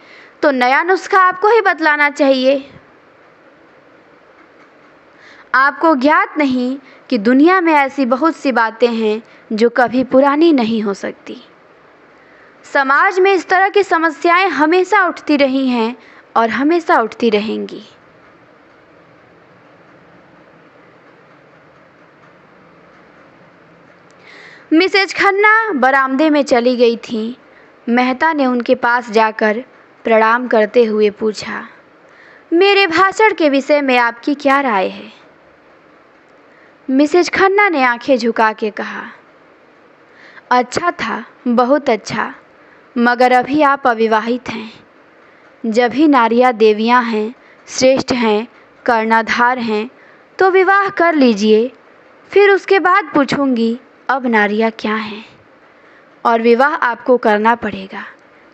तो नया नुस्खा आपको ही बतलाना चाहिए। आपको ज्ञात नहीं कि दुनिया में ऐसी बहुत सी बातें हैं जो कभी पुरानी नहीं हो सकती। समाज में इस तरह की समस्याएं हमेशा उठती रही हैं और हमेशा उठती रहेंगी। मिसेज खन्ना बरामदे में चली गई थी। मेहता ने उनके पास जाकर प्रणाम करते हुए पूछा, मेरे भाषण के विषय में आपकी क्या राय है? मिसेज खन्ना ने आंखें झुका के कहा, अच्छा था, बहुत अच्छा, मगर अभी आप अविवाहित हैं। जब ही नारियां देवियां हैं, श्रेष्ठ हैं, कर्णाधार हैं, तो विवाह कर लीजिए, फिर उसके बाद पूछूंगी अब नारियां क्या हैं। और विवाह आपको करना पड़ेगा,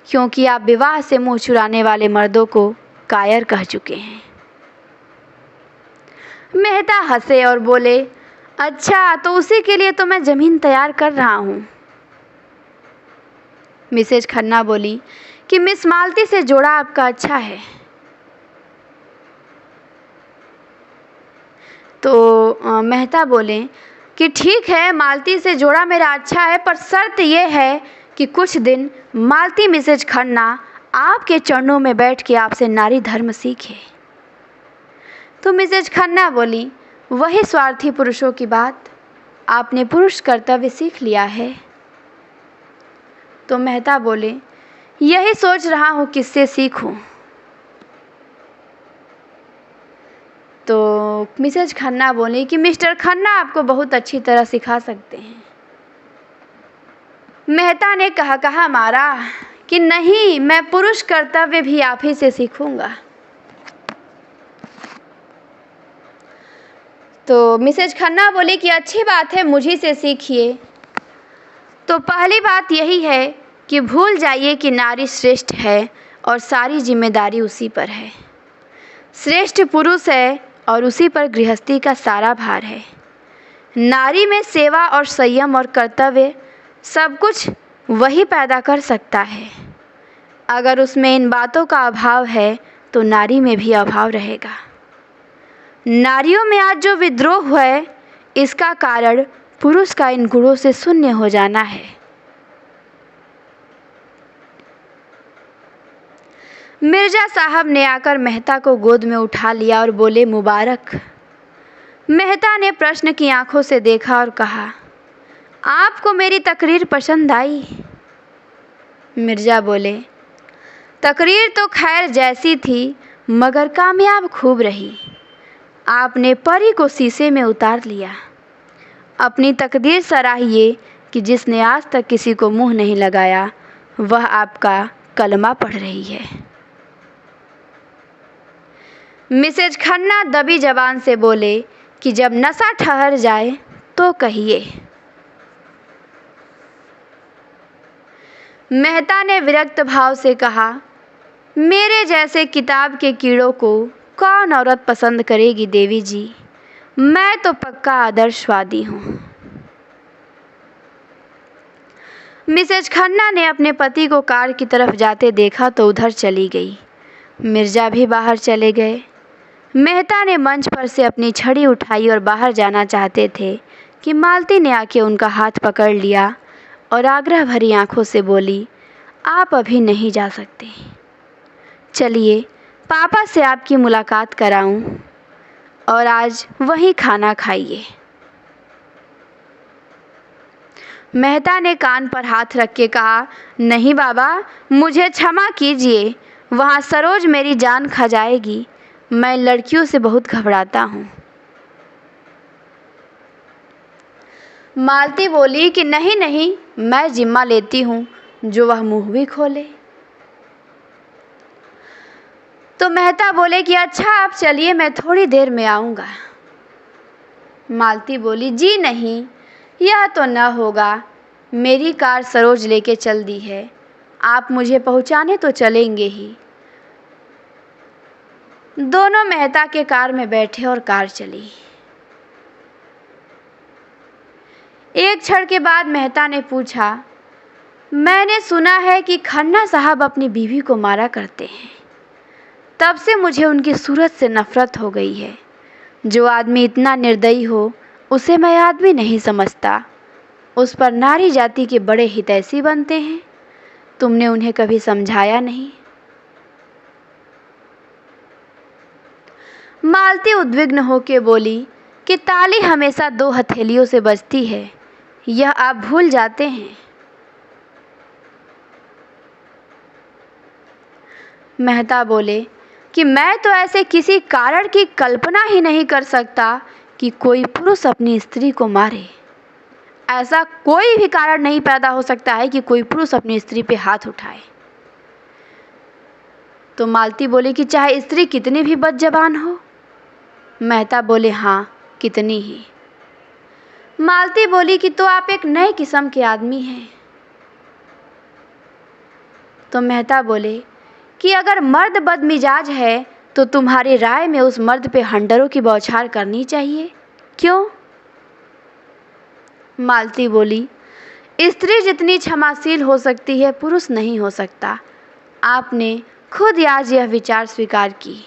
क्योंकि आप विवाह से मुंह चुराने वाले मर्दों को कायर कह चुके हैं। मेहता हंसे और बोले, अच्छा, तो उसी के लिए तो मैं ज़मीन तैयार कर रहा हूँ। मिसेज खन्ना बोली कि मिस मालती से जोड़ा आपका अच्छा है। तो मेहता बोले कि ठीक है, मालती से जोड़ा मेरा अच्छा है, पर शर्त यह है कि कुछ दिन मालती मिसेज खन्ना आपके चरणों में बैठ के आपसे नारी धर्म सीखे। तो मिसेज खन्ना बोली, वही स्वार्थी पुरुषों की बात, आपने पुरुष कर्तव्य सीख लिया है। तो मेहता बोले, यही सोच रहा हूँ किससे सीखूं। तो मिसेज खन्ना बोली कि मिस्टर खन्ना आपको बहुत अच्छी तरह सिखा सकते हैं। मेहता ने कहा मारा कि नहीं, मैं पुरुष कर्तव्य भी आप ही से सीखूंगा। तो मिसेज खन्ना बोली कि अच्छी बात है, मुझी से सीखिए। तो पहली बात यही है कि भूल जाइए कि नारी श्रेष्ठ है और सारी जिम्मेदारी उसी पर है। श्रेष्ठ पुरुष है और उसी पर गृहस्थी का सारा भार है। नारी में सेवा और संयम और कर्तव्य सब कुछ वही पैदा कर सकता है। अगर उसमें इन बातों का अभाव है तो नारी में भी अभाव रहेगा। नारियों में आज जो विद्रोह है, इसका कारण पुरुष का इन गुणों से शून्य हो जाना है। मिर्जा साहब ने आकर मेहता को गोद में उठा लिया और बोले, मुबारक। मेहता ने प्रश्न की आंखों से देखा और कहा, आपको मेरी तकरीर पसंद आई? मिर्जा बोले, तकरीर तो खैर जैसी थी, मगर कामयाब खूब रही। आपने परी को शीशे में उतार लिया। अपनी तकदीर सराहिए कि जिसने आज तक किसी को मुंह नहीं लगाया, वह आपका कलमा पढ़ रही है। मिसेज खन्ना दबी जबान से बोले कि जब नशा ठहर जाए तो कहिए। मेहता ने विरक्त भाव से कहा, मेरे जैसे किताब के कीड़ों को कौन औरत पसंद करेगी देवी जी, मैं तो पक्का आदर्शवादी हूँ। मिसेज खन्ना ने अपने पति को कार की तरफ जाते देखा तो उधर चली गई। मिर्जा भी बाहर चले गए। मेहता ने मंच पर से अपनी छड़ी उठाई और बाहर जाना चाहते थे कि मालती ने आके उनका हाथ पकड़ लिया और आग्रह भरी आंखों से बोली, आप अभी नहीं जा सकते। चलिए पापा से आपकी मुलाकात कराऊं और आज वहीं खाना खाइए। मेहता ने कान पर हाथ रख के कहा, नहीं बाबा, मुझे क्षमा कीजिए, वहाँ सरोज मेरी जान खा जाएगी। मैं लड़कियों से बहुत घबराता हूँ। मालती बोली कि नहीं नहीं, मैं जिम्मा लेती हूँ, जो वह मुंह भी खोले। तो मेहता बोले कि अच्छा आप चलिए, मैं थोड़ी देर में आऊँगा। मालती बोली, जी नहीं, यह तो न होगा, मेरी कार सरोज लेके चल दी है, आप मुझे पहुंचाने तो चलेंगे ही। दोनों मेहता के कार में बैठे और कार चली। एक क्षण के बाद मेहता ने पूछा, मैंने सुना है कि खन्ना साहब अपनी बीवी को मारा करते हैं। तब से मुझे उनकी सूरत से नफरत हो गई है। जो आदमी इतना निर्दयी हो उसे मैं आदमी नहीं समझता। उस पर नारी जाति के बड़े हितैषी बनते हैं। तुमने उन्हें कभी समझाया नहीं। मालती उद्विग्न होकर बोली कि ताली हमेशा दो हथेलियों से बजती है, यह आप भूल जाते हैं। मेहता बोले कि मैं तो ऐसे किसी कारण की कल्पना ही नहीं कर सकता कि कोई पुरुष अपनी स्त्री को मारे। ऐसा कोई भी कारण नहीं पैदा हो सकता है कि कोई पुरुष अपनी स्त्री पे हाथ उठाए। तो मालती बोले कि चाहे स्त्री कितनी भी बदजबान हो। मेहता बोले, हाँ, कितनी ही। मालती बोली कि तो आप एक नए किस्म के आदमी हैं। तो मेहता बोले कि अगर मर्द बदमिजाज है तो तुम्हारी राय में उस मर्द पे हंडरों की बौछार करनी चाहिए, क्यों? मालती बोली, स्त्री जितनी क्षमाशील हो सकती है पुरुष नहीं हो सकता। आपने खुद आज यह विचार स्वीकार की।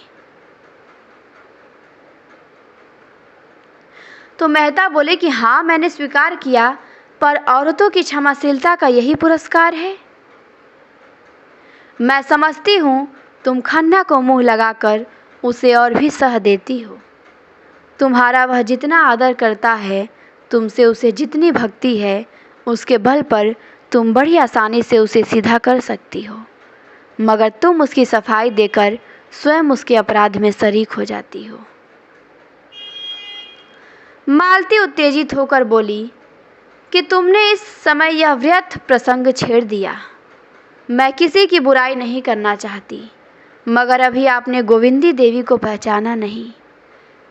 तो मेहता बोले कि हाँ, मैंने स्वीकार किया, पर औरतों की क्षमाशीलता का यही पुरस्कार है। मैं समझती हूँ तुम खन्ना को मुंह लगाकर उसे और भी सह देती हो। तुम्हारा वह जितना आदर करता है, तुमसे उसे जितनी भक्ति है, उसके बल पर तुम बड़ी आसानी से उसे सीधा कर सकती हो, मगर तुम उसकी सफाई देकर स्वयं उसके अपराध में शरीक हो जाती हो। मालती उत्तेजित होकर बोली कि तुमने इस समय यह व्यर्थ प्रसंग छेड़ दिया। मैं किसी की बुराई नहीं करना चाहती, मगर अभी आपने गोविंदी देवी को पहचाना नहीं।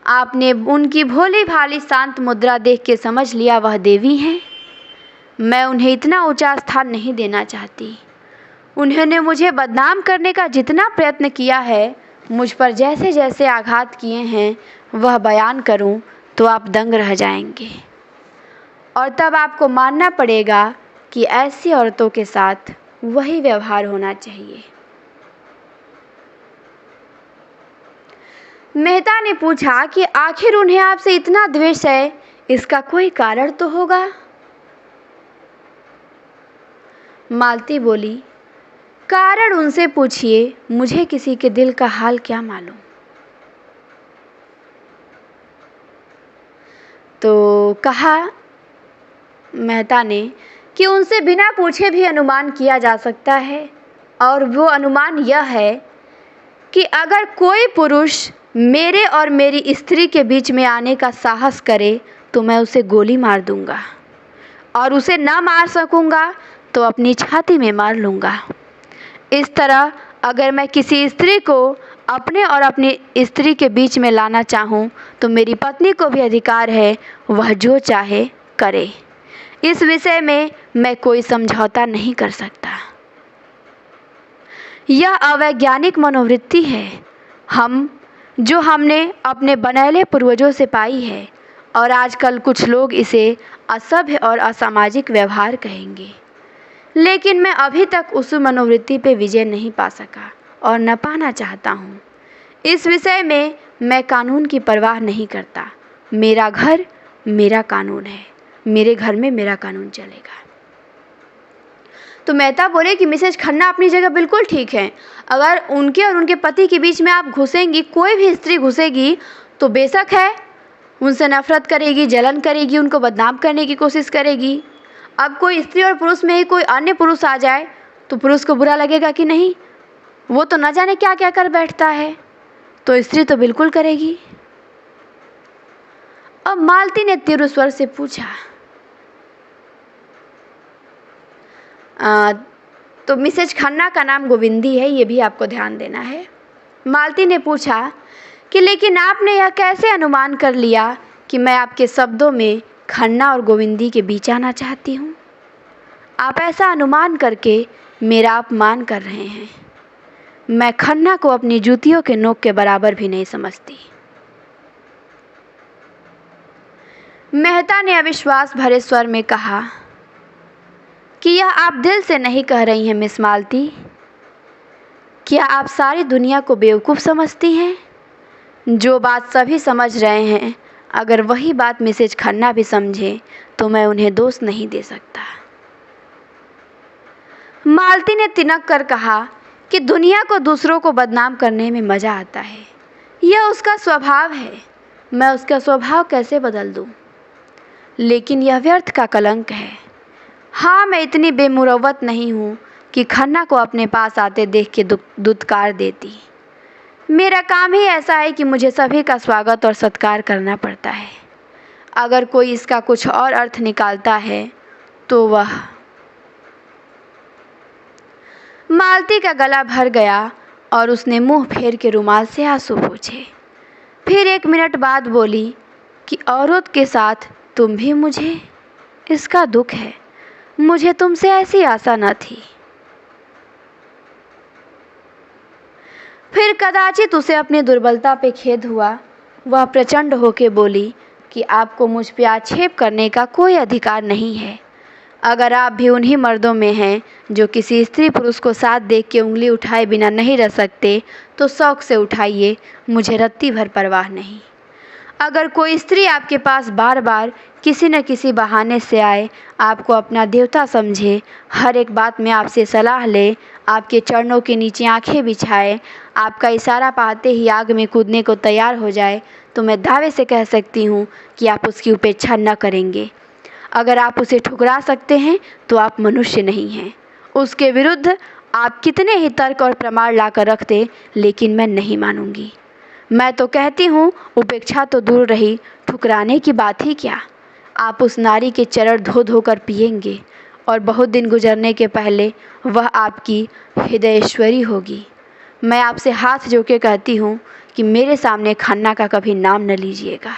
आपने उनकी भोली भाली शांत मुद्रा देख के समझ लिया वह देवी हैं। मैं उन्हें इतना ऊंचा स्थान नहीं देना चाहती। उन्होंने मुझे बदनाम करने का जितना प्रयत्न किया है, मुझ पर जैसे जैसे आघात किए हैं, वह बयान करूं तो आप दंग रह जाएंगे, और तब आपको मानना पड़ेगा कि ऐसी औरतों के साथ वही व्यवहार होना चाहिए। मेहता ने पूछा कि आखिर उन्हें आपसे इतना द्वेष है, इसका कोई कारण तो होगा। मालती बोली, कारण उनसे पूछिए, मुझे किसी के दिल का हाल क्या मालूम। तो कहा मेहता ने कि उनसे बिना पूछे भी अनुमान किया जा सकता है, और वो अनुमान यह है कि अगर कोई पुरुष मेरे और मेरी स्त्री के बीच में आने का साहस करे तो मैं उसे गोली मार दूंगा, और उसे ना मार सकूंगा तो अपनी छाती में मार लूँगा। इस तरह अगर मैं किसी स्त्री को अपने और अपनी स्त्री के बीच में लाना चाहूँ तो मेरी पत्नी को भी अधिकार है, वह जो चाहे करे। इस विषय में मैं कोई समझौता नहीं कर सकता। यह अवैज्ञानिक मनोवृत्ति है जो हमने अपने बनैले पूर्वजों से पाई है, और आजकल कुछ लोग इसे असभ्य और असामाजिक व्यवहार कहेंगे। लेकिन मैं अभी तक उस मनोवृत्ति पे विजय नहीं पा सका और न पाना चाहता हूँ। इस विषय में मैं कानून की परवाह नहीं करता। मेरा घर मेरा कानून है, मेरे घर में मेरा कानून चलेगा। तो मेहता बोले कि मिसेज खन्ना अपनी जगह बिल्कुल ठीक है। अगर उनके और उनके पति के बीच में आप घुसेंगी, कोई भी स्त्री घुसेगी तो बेशक है उनसे नफरत करेगी, जलन करेगी, उनको बदनाम करने की कोशिश करेगी। अब कोई स्त्री और पुरुष में ही कोई अन्य पुरुष आ जाए तो पुरुष को बुरा लगेगा कि नहीं? वो तो न जाने क्या क्या कर बैठता है, तो स्त्री तो बिल्कुल करेगी। अब मालती ने तीव्र स्वर से पूछा, तो मिसेज खन्ना का नाम गोविंदी है, ये भी आपको ध्यान देना है। मालती ने पूछा कि लेकिन आपने यह कैसे अनुमान कर लिया कि मैं आपके शब्दों में खन्ना और गोविंदी के बीच आना चाहती हूँ? आप ऐसा अनुमान करके मेरा अपमान कर रहे हैं। मैं खन्ना को अपनी जूतियों के नोक के बराबर भी नहीं समझती। मेहता ने अविश्वास भरे स्वर में कहा कि यह आप दिल से नहीं कह रही हैं मिस मालती? क्या आप सारी दुनिया को बेवकूफ़ समझती हैं? जो बात सभी समझ रहे हैं, अगर वही बात मिसेज खन्ना भी समझे तो मैं उन्हें दोष नहीं दे सकता। मालती ने तिनक कर कहा कि दुनिया को दूसरों को बदनाम करने में मज़ा आता है, यह उसका स्वभाव है। मैं उसका स्वभाव कैसे बदल दूं? लेकिन यह व्यर्थ का कलंक है। हाँ, मैं इतनी बेमुरव्वत नहीं हूँ कि खन्ना को अपने पास आते देख के दुत्कार देती। मेरा काम ही ऐसा है कि मुझे सभी का स्वागत और सत्कार करना पड़ता है। अगर कोई इसका कुछ और अर्थ निकालता है तो वह। मालती का गला भर गया और उसने मुंह फेर के रुमाल से आंसू पोंछे। फिर 1 मिनट बाद बोली कि औरत के साथ तुम भी मुझे? इसका दुख है, मुझे तुमसे ऐसी आशा न थी। फिर कदाचित उसे अपनी दुर्बलता पे खेद हुआ। वह प्रचंड होके बोली कि आपको मुझ पे आक्षेप करने का कोई अधिकार नहीं है। अगर आप भी उन्हीं मर्दों में हैं जो किसी स्त्री पुरुष को साथ देख के उंगली उठाए बिना नहीं रह सकते, तो शौक से उठाइए, मुझे रत्ती भर परवाह नहीं। अगर कोई स्त्री आपके पास बार बार किसी न किसी बहाने से आए, आपको अपना देवता समझे, हर एक बात में आपसे सलाह ले, आपके चरणों के नीचे आंखें बिछाए, आपका इशारा पाते ही आग में कूदने को तैयार हो जाए, तो मैं दावे से कह सकती हूँ कि आप उसकी उपेक्षा न करेंगे। अगर आप उसे ठुकरा सकते हैं तो आप मनुष्य नहीं हैं। उसके विरुद्ध आप कितने ही तर्क और प्रमाण लाकर रखते, लेकिन मैं नहीं मानूंगी। मैं तो कहती हूँ उपेक्षा तो दूर रही, ठुकराने की बात ही क्या। आप उस नारी के चरण धो धो कर पिएंगे और बहुत दिन गुजरने के पहले वह आपकी हृदयेश्वरी होगी। मैं आपसे हाथ जोड़ के कहती हूँ कि मेरे सामने खन्ना का कभी नाम न लीजिएगा।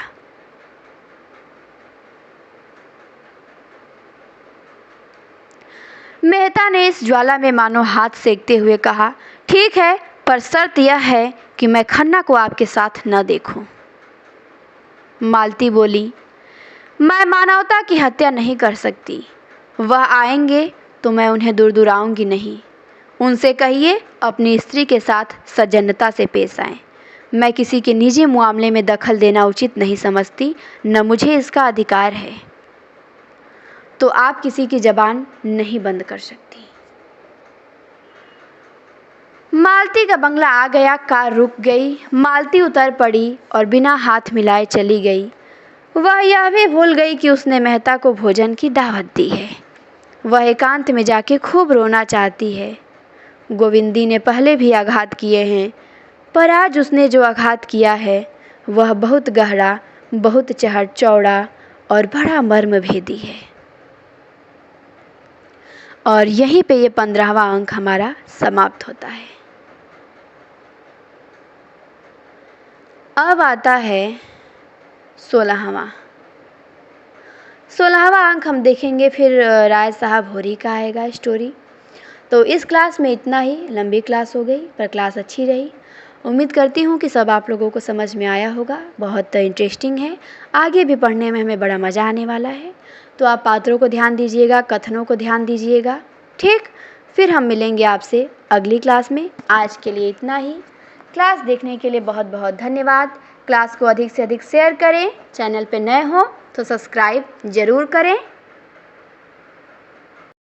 मेहता ने इस ज्वाला में मानो हाथ सेकते हुए कहा, ठीक है, पर शर्त यह है कि मैं खन्ना को आपके साथ न देखूं। मालती बोली, मैं मानवता की हत्या नहीं कर सकती। वह आएंगे तो मैं उन्हें दूर दूराऊंगी नहीं। उनसे कहिए अपनी स्त्री के साथ सज्जनता से पेश आएं। मैं किसी के निजी मामले में दखल देना उचित नहीं समझती, न मुझे इसका अधिकार है। तो आप किसी की जबान नहीं बंद कर सकती। मालती का बंगला आ गया, कार रुक गई, मालती उतर पड़ी और बिना हाथ मिलाए चली गई। वह यह भी भूल गई कि उसने मेहता को भोजन की दावत दी है। वह एकांत में जाके खूब रोना चाहती है। गोविंदी ने पहले भी आघात किए हैं, पर आज उसने जो आघात किया है वह बहुत गहरा, बहुत चौड़ा और बड़ा मर्मभेदी है। और यहीं पे ये 15वां अंक हमारा समाप्त होता है। अब आता है 16वां अंक हम देखेंगे। फिर राय साहब होरी का आएगा स्टोरी। तो इस क्लास में इतना ही। लंबी क्लास हो गई पर क्लास अच्छी रही। उम्मीद करती हूँ कि सब आप लोगों को समझ में आया होगा। बहुत इंटरेस्टिंग है, आगे भी पढ़ने में हमें बड़ा मज़ा आने वाला है। तो आप पात्रों को ध्यान दीजिएगा, कथनों को ध्यान दीजिएगा, ठीक। फिर हम मिलेंगे आपसे अगली क्लास में। आज के लिए इतना ही। क्लास देखने के लिए बहुत बहुत धन्यवाद। क्लास को अधिक से अधिक शेयर करें। चैनल पे नए हो तो सब्सक्राइब ज़रूर करें।